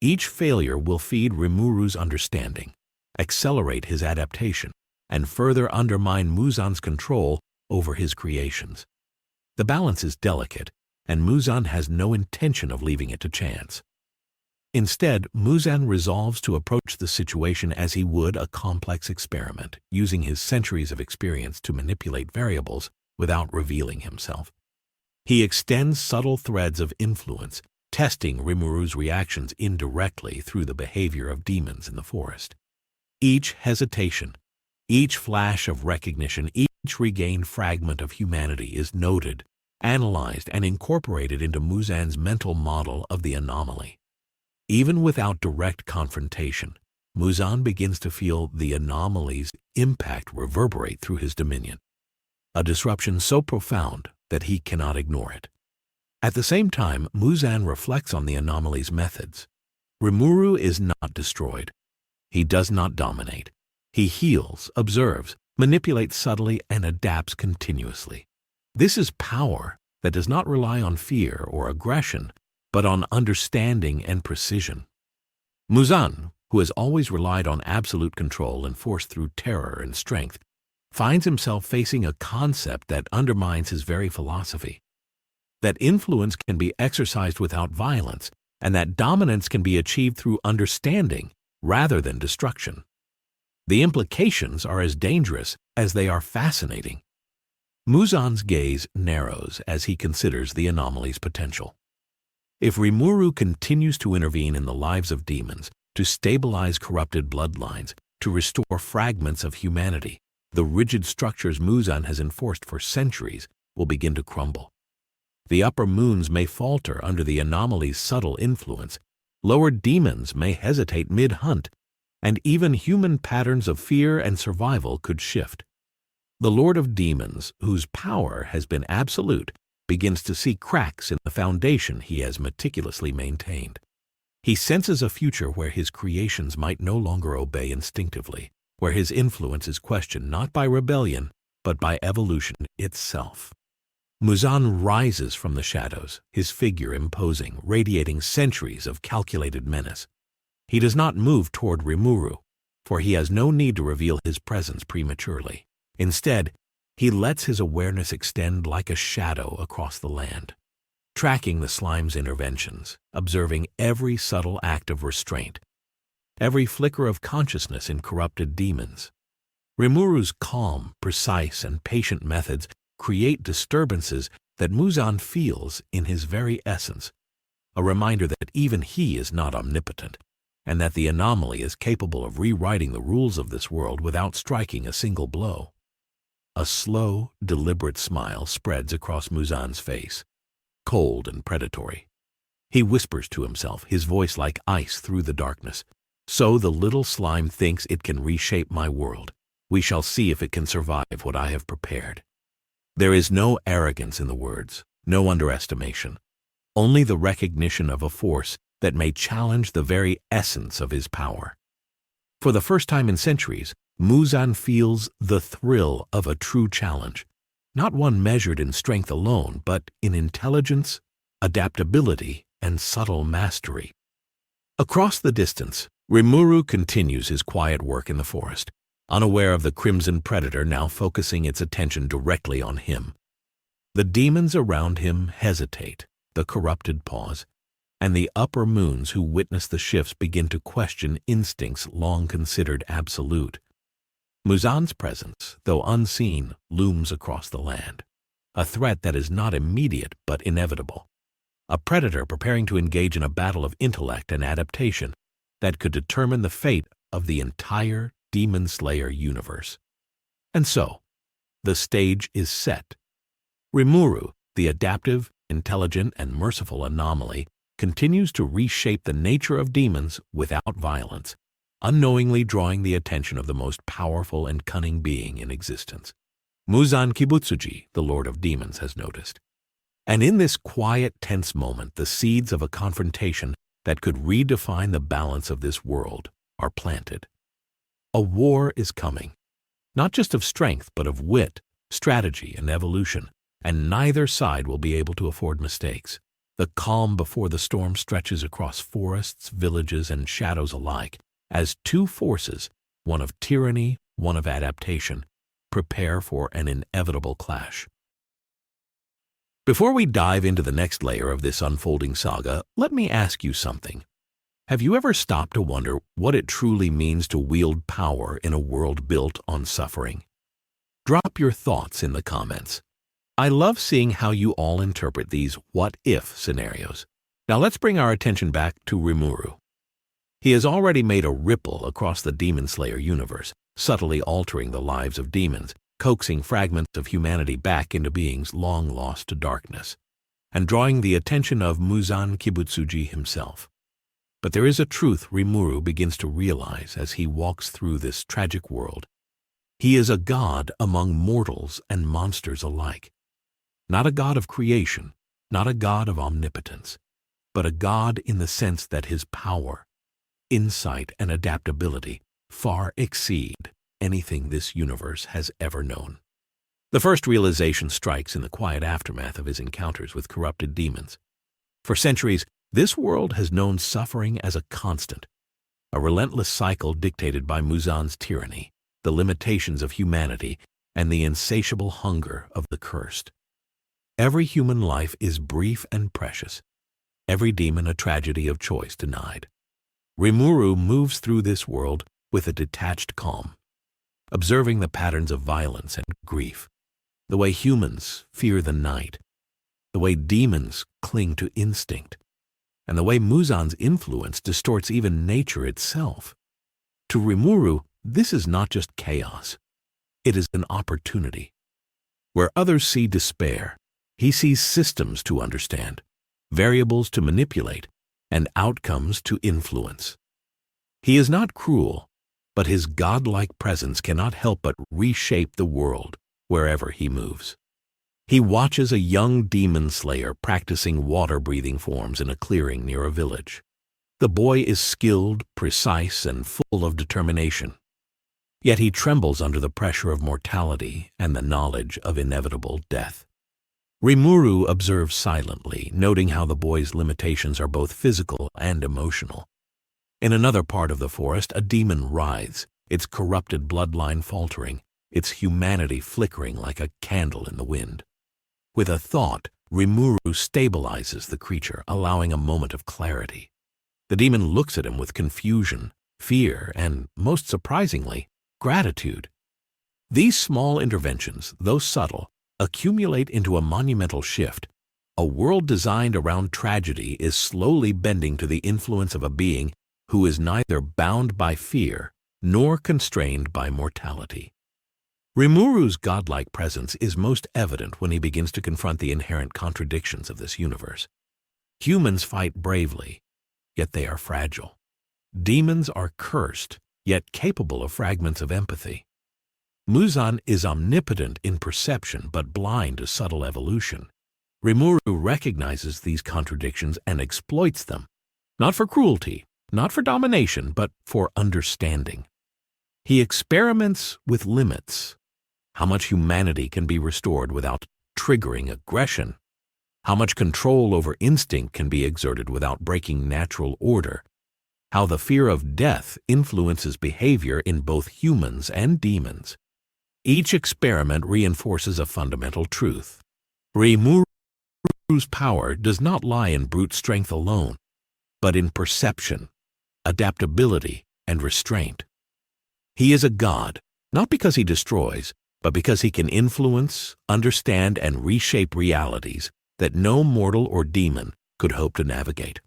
[SPEAKER 1] Each failure will feed Rimuru's understanding, accelerate his adaptation, and further undermine Muzan's control over his creations. The balance is delicate, and Muzan has no intention of leaving it to chance. Instead, Muzan resolves to approach the situation as he would a complex experiment, using his centuries of experience to manipulate variables without revealing himself. He extends subtle threads of influence, testing Rimuru's reactions indirectly through the behavior of demons in the forest. Each hesitation, each flash of recognition, each regained fragment of humanity is noted, analyzed, and incorporated into Muzan's mental model of the anomaly. Even without direct confrontation, Muzan begins to feel the anomaly's impact reverberate through his dominion, a disruption so profound that he cannot ignore it. At the same time, Muzan reflects on the anomaly's methods. Rimuru is not destroyed. He does not dominate. He heals, observes, manipulates subtly, and adapts continuously. This is power that does not rely on fear or aggression, but on understanding and precision. Muzan, who has always relied on absolute control enforced through terror and strength, finds himself facing a concept that undermines his very philosophy. That influence can be exercised without violence, and that dominance can be achieved through understanding rather than destruction. The implications are as dangerous as they are fascinating. Muzan's gaze narrows as he considers the anomaly's potential. If Rimuru continues to intervene in the lives of demons, to stabilize corrupted bloodlines, to restore fragments of humanity, the rigid structures Muzan has enforced for centuries will begin to crumble. The upper moons may falter under the anomaly's subtle influence. Lower demons may hesitate mid-hunt, and even human patterns of fear and survival could shift. The Lord of Demons, whose power has been absolute, begins to see cracks in the foundation he has meticulously maintained. He senses a future where his creations might no longer obey instinctively, where his influence is questioned not by rebellion, but by evolution itself. Muzan rises from the shadows, his figure imposing, radiating centuries of calculated menace. He does not move toward Rimuru, for he has no need to reveal his presence prematurely. Instead, he lets his awareness extend like a shadow across the land, tracking the slime's interventions, observing every subtle act of restraint, every flicker of consciousness in corrupted demons. Rimuru's calm, precise, and patient methods create disturbances that Muzan feels in his very essence, a reminder that even he is not omnipotent, and that the anomaly is capable of rewriting the rules of this world without striking a single blow. A slow, deliberate smile spreads across Muzan's face, cold and predatory. He whispers to himself, his voice like ice through the darkness. So the little slime thinks it can reshape my world. We shall see if it can survive what I have prepared. There is no arrogance in the words, no underestimation, only the recognition of a force that may challenge the very essence of his power. For the first time in centuries, Muzan feels the thrill of a true challenge, not one measured in strength alone, but in intelligence, adaptability, and subtle mastery. Across the distance, Rimuru continues his quiet work in the forest, unaware of the crimson predator now focusing its attention directly on him. The demons around him hesitate, the corrupted pause, and the upper moons who witness the shifts begin to question instincts long considered absolute. Muzan's presence, though unseen, looms across the land, a threat that is not immediate but inevitable, a predator preparing to engage in a battle of intellect and adaptation that could determine the fate of the entire Demon Slayer universe. And so, the stage is set. Rimuru, the adaptive, intelligent, and merciful anomaly, continues to reshape the nature of demons without violence, unknowingly drawing the attention of the most powerful and cunning being in existence. Muzan Kibutsuji, the Lord of Demons, has noticed. And in this quiet, tense moment, the seeds of a confrontation that could redefine the balance of this world are planted. A war is coming, not just of strength, but of wit, strategy, and evolution, and neither side will be able to afford mistakes. The calm before the storm stretches across forests, villages, and shadows alike, as two forces, one of tyranny, one of adaptation, prepare for an inevitable clash. Before we dive into the next layer of this unfolding saga, let me ask you something. Have you ever stopped to wonder what it truly means to wield power in a world built on suffering? Drop your thoughts in the comments. I love seeing how you all interpret these what-if scenarios. Now let's bring our attention back to Rimuru. He has already made a ripple across the Demon Slayer universe, subtly altering the lives of demons, coaxing fragments of humanity back into beings long lost to darkness, and drawing the attention of Muzan Kibutsuji himself. But there is a truth Rimuru begins to realize as he walks through this tragic world. He is a god among mortals and monsters alike. Not a god of creation, not a god of omnipotence, but a god in the sense that his power, insight, and adaptability far exceed anything this universe has ever known. The first realization strikes in the quiet aftermath of his encounters with corrupted demons. For centuries, this world has known suffering as a constant, a relentless cycle dictated by Muzan's tyranny, the limitations of humanity, and the insatiable hunger of the cursed. Every human life is brief and precious, every demon a tragedy of choice denied. Rimuru moves through this world with a detached calm, observing the patterns of violence and grief, the way humans fear the night, the way demons cling to instinct, and the way Muzan's influence distorts even nature itself. To Rimuru, this is not just chaos. It is an opportunity. Where others see despair, he sees systems to understand, variables to manipulate, and outcomes to influence. He is not cruel, but his godlike presence cannot help but reshape the world wherever he moves. He watches a young demon slayer practicing water-breathing forms in a clearing near a village. The boy is skilled, precise, and full of determination. Yet he trembles under the pressure of mortality and the knowledge of inevitable death. Rimuru observes silently, noting how the boy's limitations are both physical and emotional. In another part of the forest, a demon writhes, its corrupted bloodline faltering, its humanity flickering like a candle in the wind. With a thought, Rimuru stabilizes the creature, allowing a moment of clarity. The demon looks at him with confusion, fear, and, most surprisingly, gratitude. These small interventions, though subtle, accumulate into a monumental shift. A world designed around tragedy is slowly bending to the influence of a being who is neither bound by fear nor constrained by mortality. Rimuru's godlike presence is most evident when he begins to confront the inherent contradictions of this universe. Humans fight bravely, yet they are fragile. Demons are cursed, yet capable of fragments of empathy. Muzan is omnipotent in perception but blind to subtle evolution. Rimuru recognizes these contradictions and exploits them, not for cruelty, not for domination, but for understanding. He experiments with limits. How much humanity can be restored without triggering aggression? How much control over instinct can be exerted without breaking natural order? How the fear of death influences behavior in both humans and demons. Each experiment reinforces a fundamental truth. Rimuru's power does not lie in brute strength alone, but in perception, adaptability, and restraint. He is a god, not because he destroys, but because he can influence, understand, and reshape realities that no mortal or demon could hope to navigate.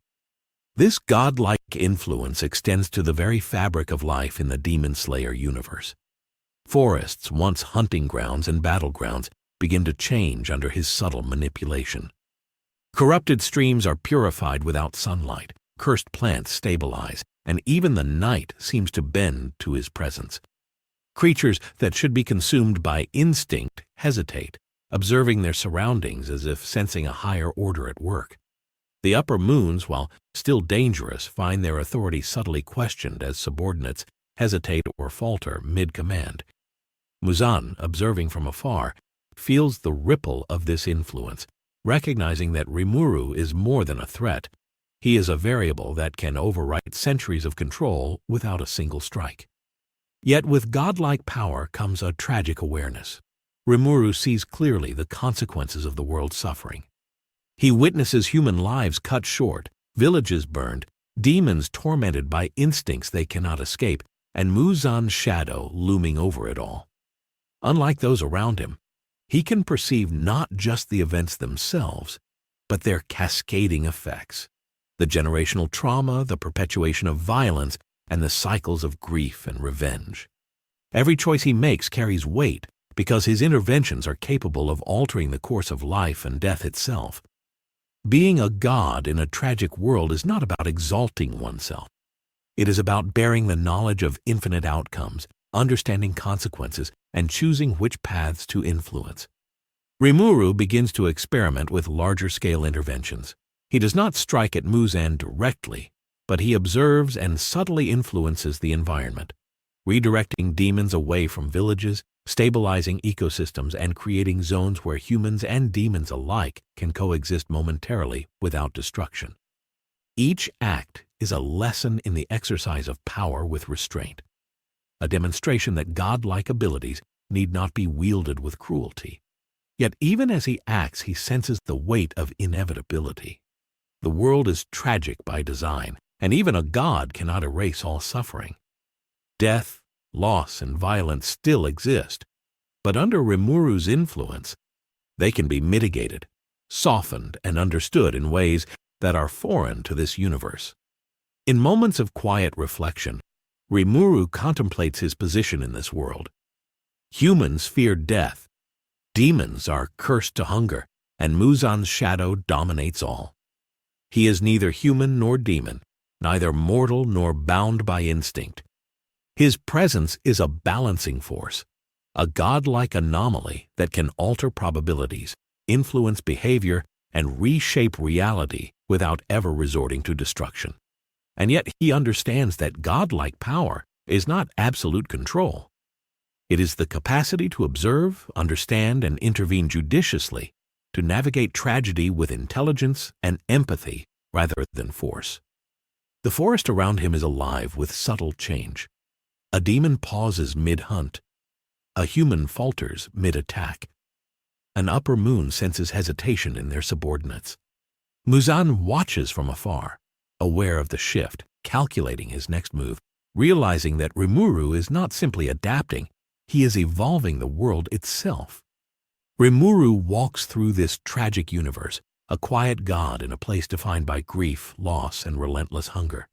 [SPEAKER 1] This godlike influence extends to the very fabric of life in the Demon Slayer universe. Forests, once hunting grounds and battlegrounds, begin to change under his subtle manipulation. Corrupted streams are purified without sunlight, cursed plants stabilize, and even the night seems to bend to his presence. Creatures that should be consumed by instinct hesitate, observing their surroundings as if sensing a higher order at work. The upper moons, while still dangerous, find their authority subtly questioned as subordinates hesitate or falter mid-command. Muzan, observing from afar, feels the ripple of this influence, recognizing that Rimuru is more than a threat. He is a variable that can overwrite centuries of control without a single strike. Yet with godlike power comes a tragic awareness. Rimuru sees clearly the consequences of the world's suffering. He witnesses human lives cut short, villages burned, demons tormented by instincts they cannot escape, and Muzan's shadow looming over it all. Unlike those around him, he can perceive not just the events themselves, but their cascading effects. The generational trauma, the perpetuation of violence, and the cycles of grief and revenge. Every choice he makes carries weight because his interventions are capable of altering the course of life and death itself. Being a god in a tragic world is not about exalting oneself. It is about bearing the knowledge of infinite outcomes, understanding consequences, and choosing which paths to influence. Rimuru begins to experiment with larger-scale interventions. He does not strike at Muzan directly, but he observes and subtly influences the environment, redirecting demons away from villages, stabilizing ecosystems, and creating zones where humans and demons alike can coexist momentarily without destruction. Each act is a lesson in the exercise of power with restraint, a demonstration that godlike abilities need not be wielded with cruelty. Yet even as he acts, he senses the weight of inevitability. The world is tragic by design, and even a god cannot erase all suffering. Death, loss, and violence still exist, but under Rimuru's influence, they can be mitigated, softened, and understood in ways that are foreign to this universe. In moments of quiet reflection, Rimuru contemplates his position in this world. Humans fear death, demons are cursed to hunger, and Muzan's shadow dominates all. He is neither human nor demon, neither mortal nor bound by instinct. His presence is a balancing force, a godlike anomaly that can alter probabilities, influence behavior, and reshape reality without ever resorting to destruction. And yet he understands that godlike power is not absolute control. It is the capacity to observe, understand, and intervene judiciously, to navigate tragedy with intelligence and empathy rather than force. The forest around him is alive with subtle change. A demon pauses mid-hunt. A human falters mid-attack. An upper moon senses hesitation in their subordinates. Muzan watches from afar, aware of the shift, calculating his next move, realizing that Rimuru is not simply adapting, he is evolving the world itself. Rimuru walks through this tragic universe, a quiet god in a place defined by grief, loss, and relentless hunger.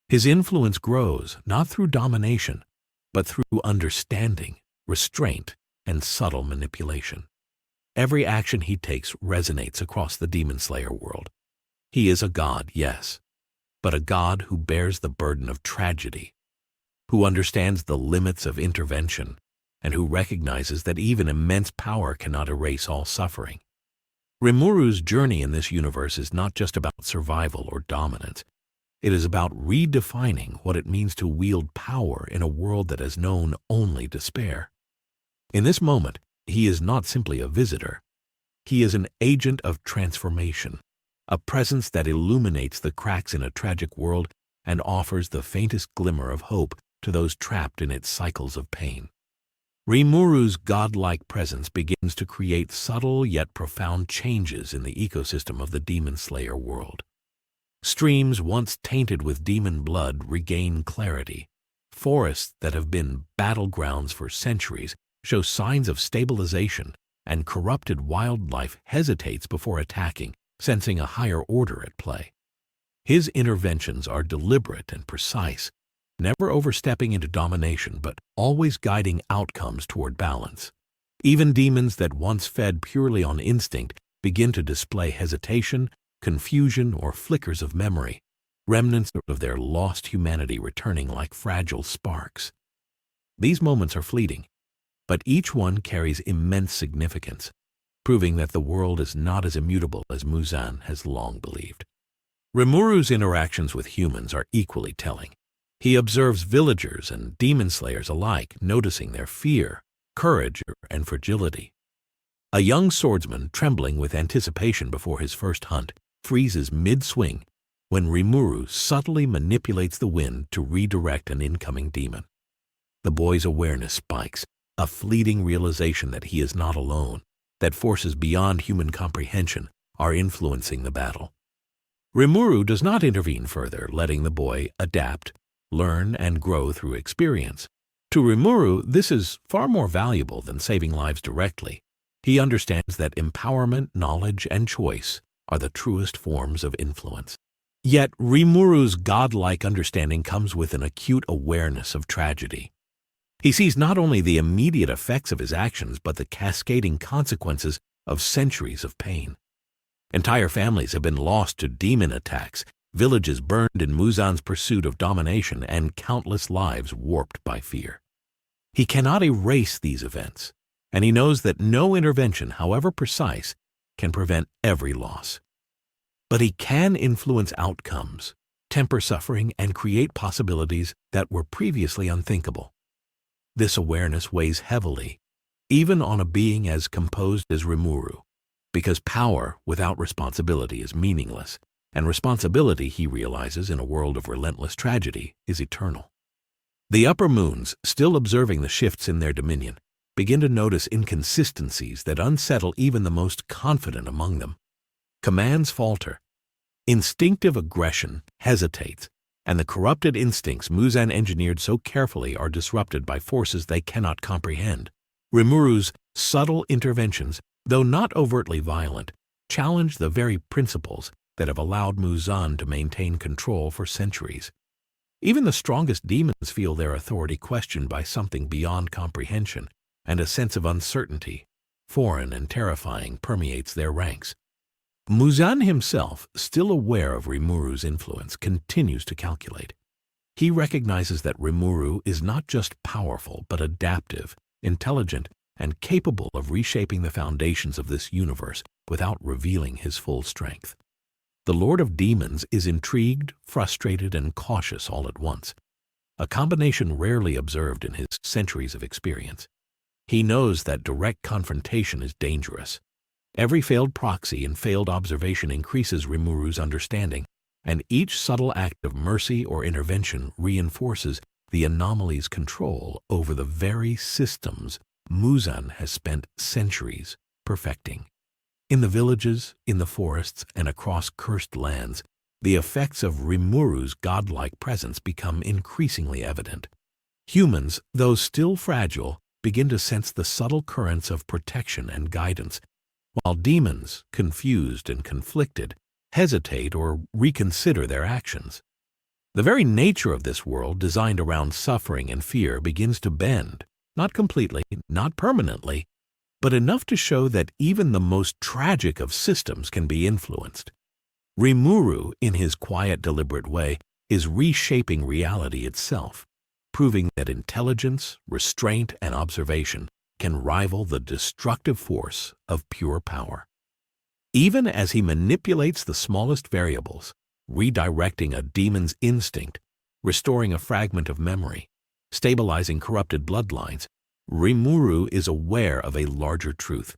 [SPEAKER 1] His influence grows not through domination, but through understanding, restraint, and subtle manipulation. Every action he takes resonates across the Demon Slayer world. He is a god, yes, but a god who bears the burden of tragedy, who understands the limits of intervention, and who recognizes that even immense power cannot erase all suffering. Rimuru's journey in this universe is not just about survival or dominance. It is about redefining what it means to wield power in a world that has known only despair. In this moment, he is not simply a visitor. He is an agent of transformation, a presence that illuminates the cracks in a tragic world and offers the faintest glimmer of hope to those trapped in its cycles of pain. Rimuru's godlike presence begins to create subtle yet profound changes in the ecosystem of the Demon Slayer world. Streams once tainted with demon blood regain clarity. Forests that have been battlegrounds for centuries show signs of stabilization, and corrupted wildlife hesitates before attacking, sensing a higher order at play. His interventions are deliberate and precise, never overstepping into domination but always guiding outcomes toward balance. Even demons that once fed purely on instinct begin to display hesitation, confusion, or flickers of memory, remnants of their lost humanity returning like fragile sparks. These moments are fleeting, but each one carries immense significance, proving that the world is not as immutable as Muzan has long believed. Rimuru's interactions with humans are equally telling. He observes villagers and demon slayers alike, noticing their fear, courage, and fragility. A young swordsman, trembling with anticipation before his first hunt, freezes mid-swing when Rimuru subtly manipulates the wind to redirect an incoming demon. The boy's awareness spikes, a fleeting realization that he is not alone, that forces beyond human comprehension are influencing the battle. Rimuru does not intervene further, letting the boy adapt, learn, and grow through experience. To Rimuru, this is far more valuable than saving lives directly. He understands that empowerment, knowledge, and choice are the truest forms of influence. Yet Rimuru's godlike understanding comes with an acute awareness of tragedy. He sees not only the immediate effects of his actions, but the cascading consequences of centuries of pain. Entire families have been lost to demon attacks, villages burned in Muzan's pursuit of domination, and countless lives warped by fear. He cannot erase these events, and he knows that no intervention, however precise, can prevent every loss. But he can influence outcomes, temper suffering, and create possibilities that were previously unthinkable. This awareness weighs heavily, even on a being as composed as Rimuru, because power without responsibility is meaningless, and responsibility, he realizes in a world of relentless tragedy, is eternal. The upper moons, still observing the shifts in their dominion, begin to notice inconsistencies that unsettle even the most confident among them. Commands falter, instinctive aggression hesitates, and the corrupted instincts Muzan engineered so carefully are disrupted by forces they cannot comprehend. Rimuru's subtle interventions, though not overtly violent, challenge the very principles that have allowed Muzan to maintain control for centuries. Even the strongest demons feel their authority questioned by something beyond comprehension, and a sense of uncertainty, foreign and terrifying, permeates their ranks. Muzan himself, still aware of Rimuru's influence, continues to calculate. He recognizes that Rimuru is not just powerful, but adaptive, intelligent, and capable of reshaping the foundations of this universe without revealing his full strength. The Lord of Demons is intrigued, frustrated, and cautious all at once, a combination rarely observed in his centuries of experience. He knows that direct confrontation is dangerous. Every failed proxy and failed observation increases Rimuru's understanding, and each subtle act of mercy or intervention reinforces the anomaly's control over the very systems Muzan has spent centuries perfecting. In the villages, in the forests, and across cursed lands, the effects of Rimuru's godlike presence become increasingly evident. Humans, though still fragile, begin to sense the subtle currents of protection and guidance, while demons, confused and conflicted, hesitate or reconsider their actions. The very nature of this world, designed around suffering and fear, begins to bend, not completely, not permanently, but enough to show that even the most tragic of systems can be influenced. Rimuru, in his quiet, deliberate way, is reshaping reality itself, proving that intelligence, restraint, and observation can rival the destructive force of pure power. Even as he manipulates the smallest variables, redirecting a demon's instinct, restoring a fragment of memory, stabilizing corrupted bloodlines, Rimuru is aware of a larger truth.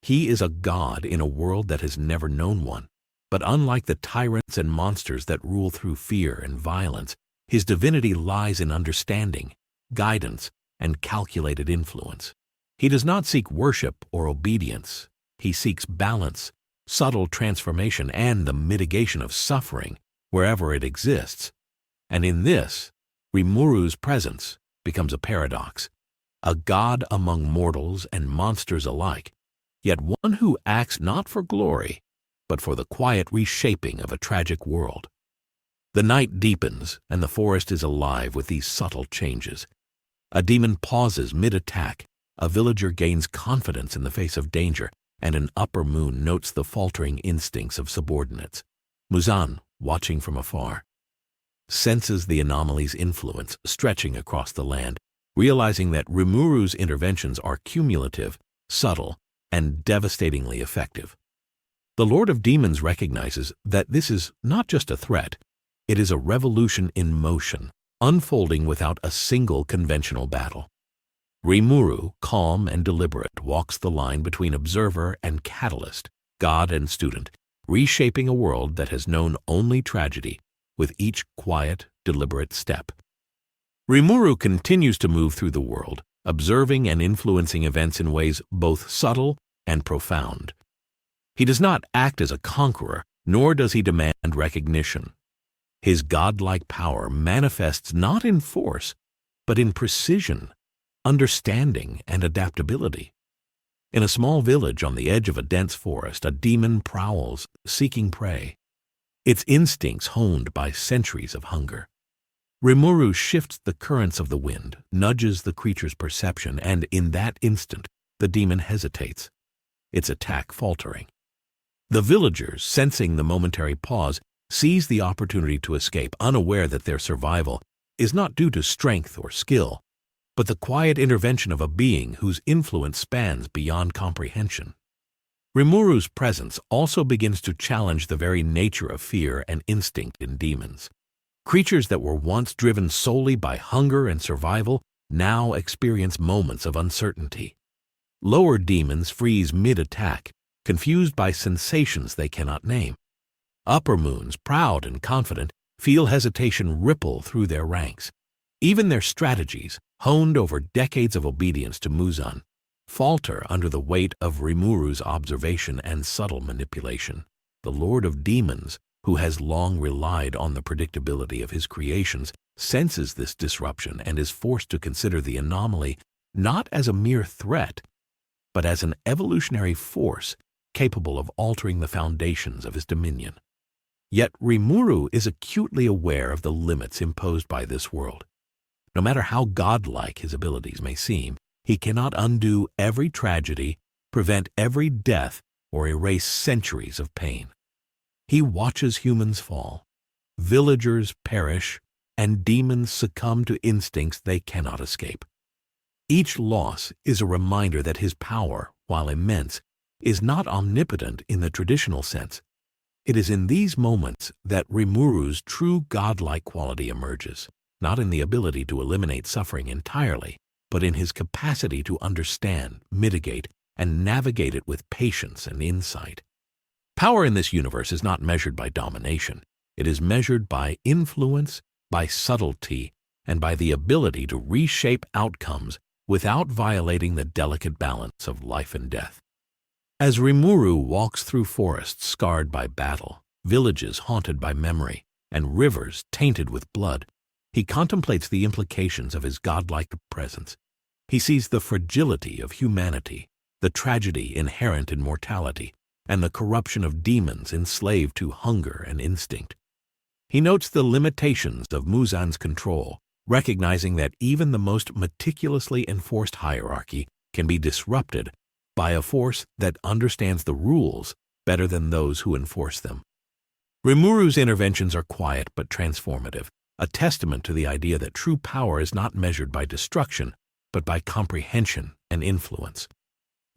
[SPEAKER 1] He is a god in a world that has never known one, but unlike the tyrants and monsters that rule through fear and violence, his divinity lies in understanding, guidance, and calculated influence. He does not seek worship or obedience. He seeks balance, subtle transformation, and the mitigation of suffering wherever it exists. And in this, Rimuru's presence becomes a paradox, a god among mortals and monsters alike, yet one who acts not for glory, but for the quiet reshaping of a tragic world. The night deepens, and the forest is alive with these subtle changes. A demon pauses mid-attack, a villager gains confidence in the face of danger, and an upper moon notes the faltering instincts of subordinates. Muzan, watching from afar, senses the anomaly's influence stretching across the land, realizing that Rimuru's interventions are cumulative, subtle, and devastatingly effective. The Lord of Demons recognizes that this is not just a threat, it is a revolution in motion, unfolding without a single conventional battle. Rimuru, calm and deliberate, walks the line between observer and catalyst, god and student, reshaping a world that has known only tragedy with each quiet, deliberate step. Rimuru continues to move through the world, observing and influencing events in ways both subtle and profound. He does not act as a conqueror, nor does he demand recognition. His godlike power manifests not in force, but in precision, understanding, and adaptability. In a small village on the edge of a dense forest, a demon prowls, seeking prey, its instincts honed by centuries of hunger. Rimuru shifts the currents of the wind, nudges the creature's perception, and in that instant, the demon hesitates, its attack faltering. The villagers, sensing the momentary pause, seize the opportunity to escape, unaware that their survival is not due to strength or skill, but the quiet intervention of a being whose influence spans beyond comprehension. Rimuru's presence also begins to challenge the very nature of fear and instinct in demons. Creatures that were once driven solely by hunger and survival now experience moments of uncertainty. Lower demons freeze mid-attack, confused by sensations they cannot name. Upper moons, proud and confident, feel hesitation ripple through their ranks. Even their strategies, honed over decades of obedience to Muzan, falter under the weight of Rimuru's observation and subtle manipulation. The Lord of Demons, who has long relied on the predictability of his creations, senses this disruption and is forced to consider the anomaly not as a mere threat, but as an evolutionary force capable of altering the foundations of his dominion. Yet Rimuru is acutely aware of the limits imposed by this world. No matter how godlike his abilities may seem, he cannot undo every tragedy, prevent every death, or erase centuries of pain. He watches humans fall, villagers perish, and demons succumb to instincts they cannot escape. Each loss is a reminder that his power, while immense, is not omnipotent in the traditional sense. It is in these moments that Rimuru's true godlike quality emerges, not in the ability to eliminate suffering entirely, but in his capacity to understand, mitigate, and navigate it with patience and insight. Power in this universe is not measured by domination. It is measured by influence, by subtlety, and by the ability to reshape outcomes without violating the delicate balance of life and death. As Rimuru walks through forests scarred by battle, villages haunted by memory, and rivers tainted with blood, he contemplates the implications of his godlike presence. He sees the fragility of humanity, the tragedy inherent in mortality, and the corruption of demons enslaved to hunger and instinct. He notes the limitations of Muzan's control, recognizing that even the most meticulously enforced hierarchy can be disrupted by a force that understands the rules better than those who enforce them. Rimuru's interventions are quiet but transformative, a testament to the idea that true power is not measured by destruction, but by comprehension and influence.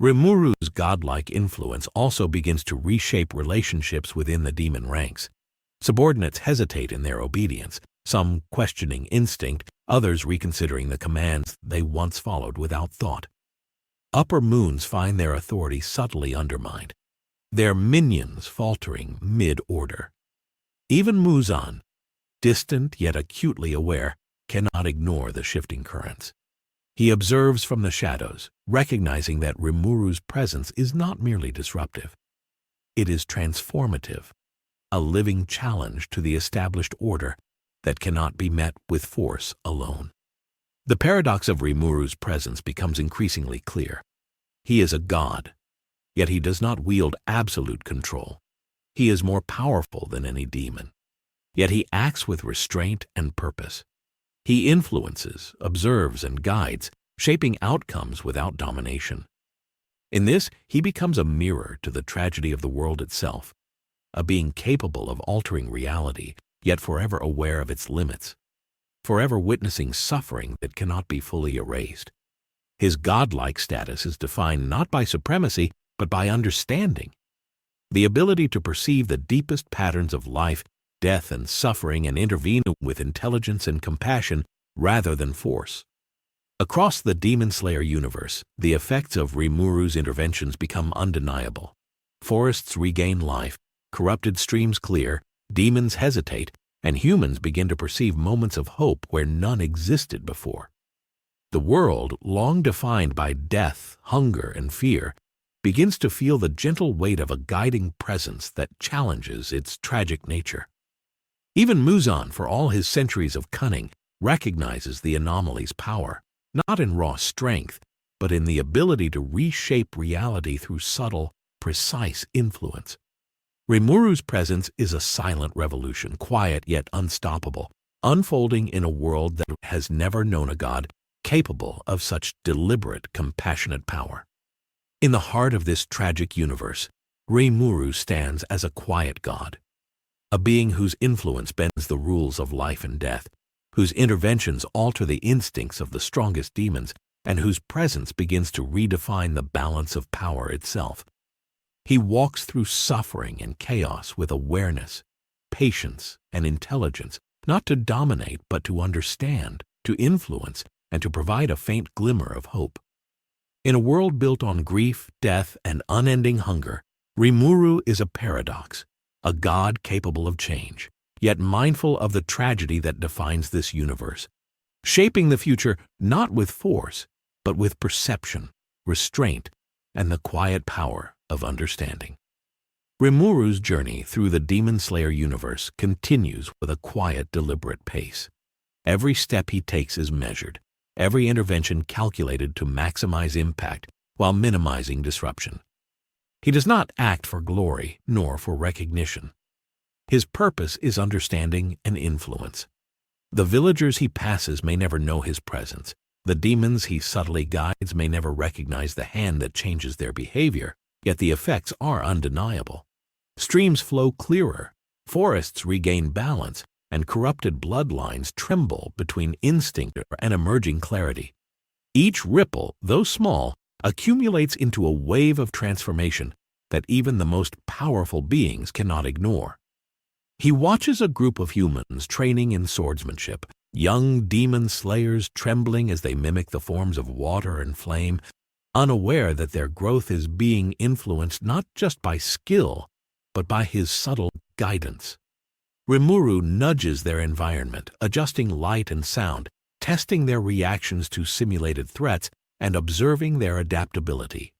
[SPEAKER 1] Rimuru's godlike influence also begins to reshape relationships within the demon ranks. Subordinates hesitate in their obedience, some questioning instinct, others reconsidering the commands they once followed without thought. Upper moons find their authority subtly undermined, their minions faltering mid-order. Even Muzan, distant yet acutely aware, cannot ignore the shifting currents. He observes from the shadows, recognizing that Rimuru's presence is not merely disruptive. It is transformative, a living challenge to the established order that cannot be met with force alone. The paradox of Rimuru's presence becomes increasingly clear. He is a god, yet he does not wield absolute control. He is more powerful than any demon, yet he acts with restraint and purpose. He influences, observes, and guides, shaping outcomes without domination. In this, he becomes a mirror to the tragedy of the world itself, a being capable of altering reality, yet forever aware of its limits, forever witnessing suffering that cannot be fully erased. His godlike status is defined not by supremacy, but by understanding. The ability to perceive the deepest patterns of life, death, and suffering and intervene with intelligence and compassion rather than force. Across the Demon Slayer universe, the effects of Rimuru's interventions become undeniable. Forests regain life, corrupted streams clear, demons hesitate, and humans begin to perceive moments of hope where none existed before. The world, long defined by death, hunger, and fear, begins to feel the gentle weight of a guiding presence that challenges its tragic nature. Even Muzan, for all his centuries of cunning, recognizes the anomaly's power, not in raw strength, but in the ability to reshape reality through subtle, precise influence. Rimuru's presence is a silent revolution, quiet yet unstoppable, unfolding in a world that has never known a god capable of such deliberate, compassionate power. In the heart of this tragic universe, Rimuru stands as a quiet god, a being whose influence bends the rules of life and death, whose interventions alter the instincts of the strongest demons, and whose presence begins to redefine the balance of power itself. He walks through suffering and chaos with awareness, patience, and intelligence, not to dominate but to understand, to influence, and to provide a faint glimmer of hope. In a world built on grief, death, and unending hunger, Rimuru is a paradox, a god capable of change, yet mindful of the tragedy that defines this universe, shaping the future not with force, but with perception, restraint, and the quiet power of understanding. Rimuru's journey through the Demon Slayer universe continues with a quiet, deliberate pace. Every step he takes is measured, every intervention calculated to maximize impact while minimizing disruption. He does not act for glory nor for recognition. His purpose is understanding and influence. The villagers he passes may never know his presence. The demons he subtly guides may never recognize the hand that changes their behavior, yet the effects are undeniable. Streams flow clearer, forests regain balance, and corrupted bloodlines tremble between instinct and emerging clarity. Each ripple, though small, accumulates into a wave of transformation that even the most powerful beings cannot ignore. He watches a group of humans training in swordsmanship, young demon slayers trembling as they mimic the forms of water and flame, unaware that their growth is being influenced not just by skill, but by his subtle guidance. Rimuru nudges their environment, adjusting light and sound, testing their reactions to simulated threats, and observing their adaptability.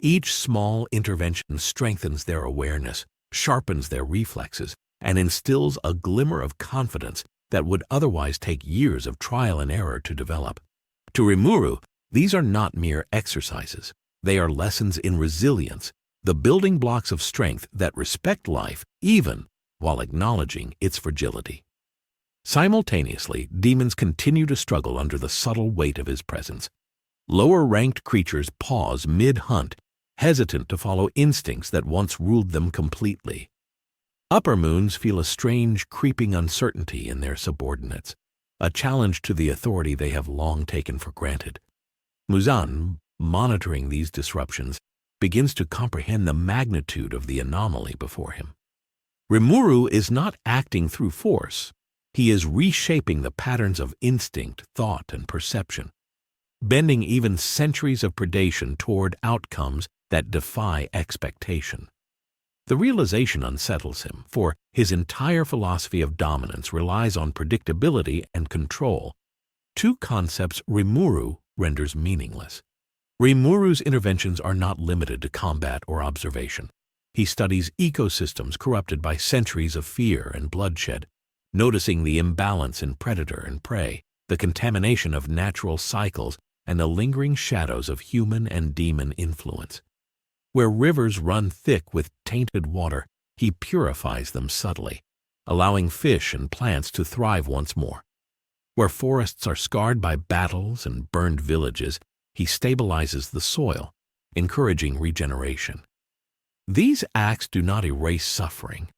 [SPEAKER 1] Each small intervention strengthens their awareness, sharpens their reflexes, and instills a glimmer of confidence that would otherwise take years of trial and error to develop. To Rimuru, these are not mere exercises. They are lessons in resilience, the building blocks of strength that respect life even while acknowledging its fragility. Simultaneously, demons continue to struggle under the subtle weight of his presence. Lower-ranked creatures pause mid-hunt, hesitant to follow instincts that once ruled them completely. Upper moons feel a strange, creeping uncertainty in their subordinates, a challenge to the authority they have long taken for granted. Muzan, monitoring these disruptions, begins to comprehend the magnitude of the anomaly before him. Rimuru is not acting through force. He is reshaping the patterns of instinct, thought, and perception, bending even centuries of predation toward outcomes that defy expectation. The realization unsettles him, for his entire philosophy of dominance relies on predictability and control, two concepts Rimuru renders meaningless. Rimuru's interventions are not limited to combat or observation. He studies ecosystems corrupted by centuries of fear and bloodshed, noticing the imbalance in predator and prey, the contamination of natural cycles, and the lingering shadows of human and demon influence. Where rivers run thick with tainted water, he purifies them subtly, allowing fish and plants to thrive once more. Where forests are scarred by battles and burned villages, he stabilizes the soil, encouraging regeneration. These acts do not erase suffering,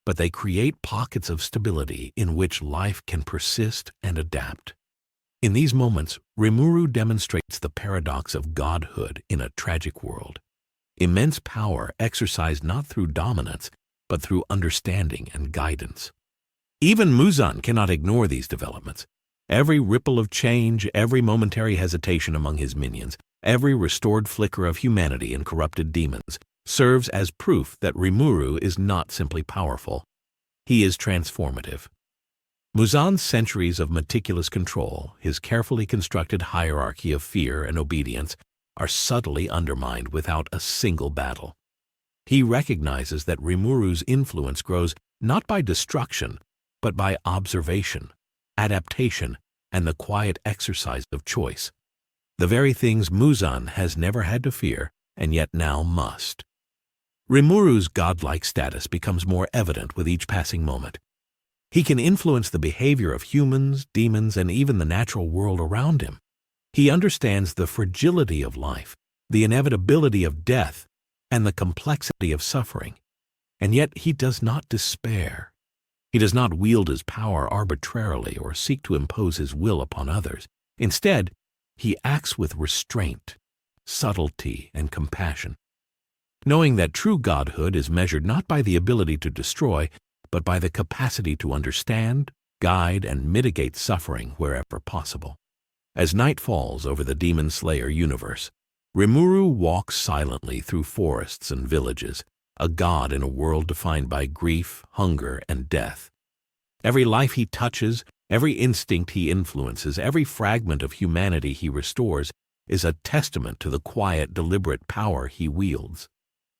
[SPEAKER 1] but they create pockets of stability in which life can persist and adapt. In these moments, Rimuru demonstrates the paradox of godhood in a tragic world. Immense power exercised not through dominance, but through understanding and guidance. Even Muzan cannot ignore these developments. Every ripple of change, every momentary hesitation among his minions, every restored flicker of humanity in corrupted demons serves as proof that Rimuru is not simply powerful. He is transformative. Muzan's centuries of meticulous control, his carefully constructed hierarchy of fear and obedience, are subtly undermined without a single battle. He recognizes that Rimuru's influence grows not by destruction, but by observation, adaptation, and the quiet exercise of choice. The very things Muzan has never had to fear, and yet now must. Rimuru's godlike status becomes more evident with each passing moment. He can influence the behavior of humans, demons, and even the natural world around him. He understands the fragility of life, the inevitability of death, and the complexity of suffering. And yet he does not despair. He does not wield his power arbitrarily or seek to impose his will upon others. Instead, he acts with restraint, subtlety, and compassion, knowing that true godhood is measured not by the ability to destroy, but by the capacity to understand, guide, and mitigate suffering wherever possible. As night falls over the Demon Slayer universe, Rimuru walks silently through forests and villages, a god in a world defined by grief, hunger, and death. Every life he touches, every instinct he influences, every fragment of humanity he restores is a testament to the quiet, deliberate power he wields.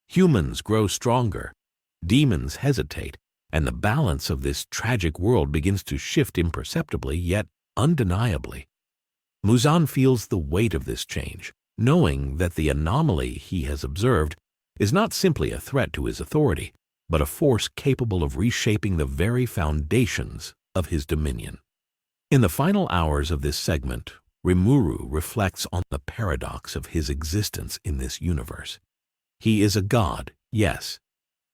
[SPEAKER 1] Humans grow stronger, demons hesitate, and the balance of this tragic world begins to shift imperceptibly yet undeniably. Muzan feels the weight of this change, knowing that the anomaly he has observed is not simply a threat to his authority, but a force capable of reshaping the very foundations of his dominion. In the final hours of this segment, Rimuru reflects on the paradox of his existence in this universe. He is a god, yes,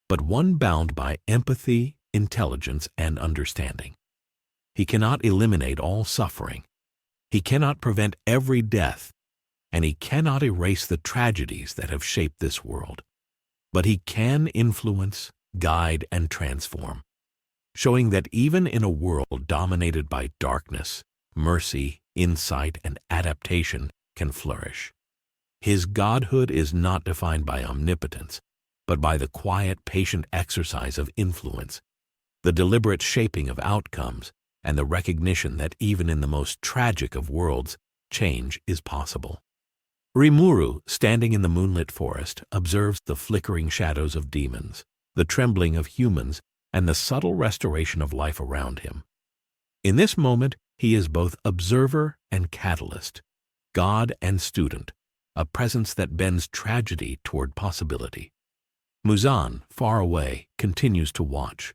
[SPEAKER 1] but one bound by empathy, intelligence, and understanding. He cannot eliminate all suffering. He cannot prevent every death, and he cannot erase the tragedies that have shaped this world. But he can influence, guide, and transform, showing that even in a world dominated by darkness, mercy, insight, and adaptation can flourish. His godhood is not defined by omnipotence, but by the quiet, patient exercise of influence, the deliberate shaping of outcomes, and the recognition that even in the most tragic of worlds, change is possible. Rimuru, standing in the moonlit forest, observes the flickering shadows of demons, the trembling of humans, and the subtle restoration of life around him. In this moment, he is both observer and catalyst, god and student, a presence that bends tragedy toward possibility. Muzan, far away, continues to watch,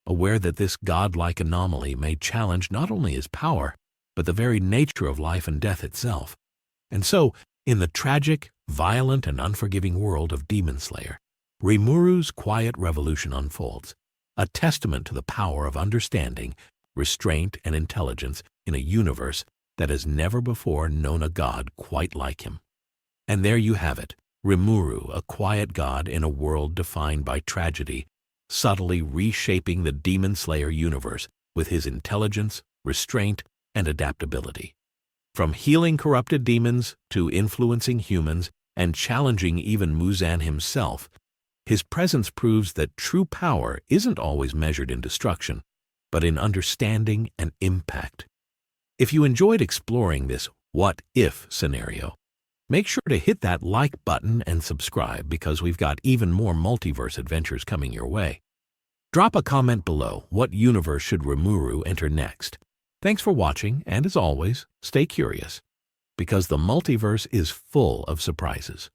[SPEAKER 1] aware that this godlike anomaly may challenge not only his power, but the very nature of life and death itself. And so, in the tragic, violent, and unforgiving world of Demon Slayer, Rimuru's quiet revolution unfolds, a testament to the power of understanding, restraint, and intelligence in a universe that has never before known a god quite like him. And there you have it, Rimuru, a quiet god in a world defined by tragedy, subtly reshaping the Demon Slayer universe with his intelligence, restraint, and adaptability. From healing corrupted demons to influencing humans and challenging even Muzan himself, his presence proves that true power isn't always measured in destruction, but in understanding and impact. If you enjoyed exploring this what-if scenario, make sure to hit that like button and subscribe because we've got even more multiverse adventures coming your way. Drop a comment below. What universe should Rimuru enter next? Thanks for watching, and as always, stay curious, because the multiverse is full of surprises.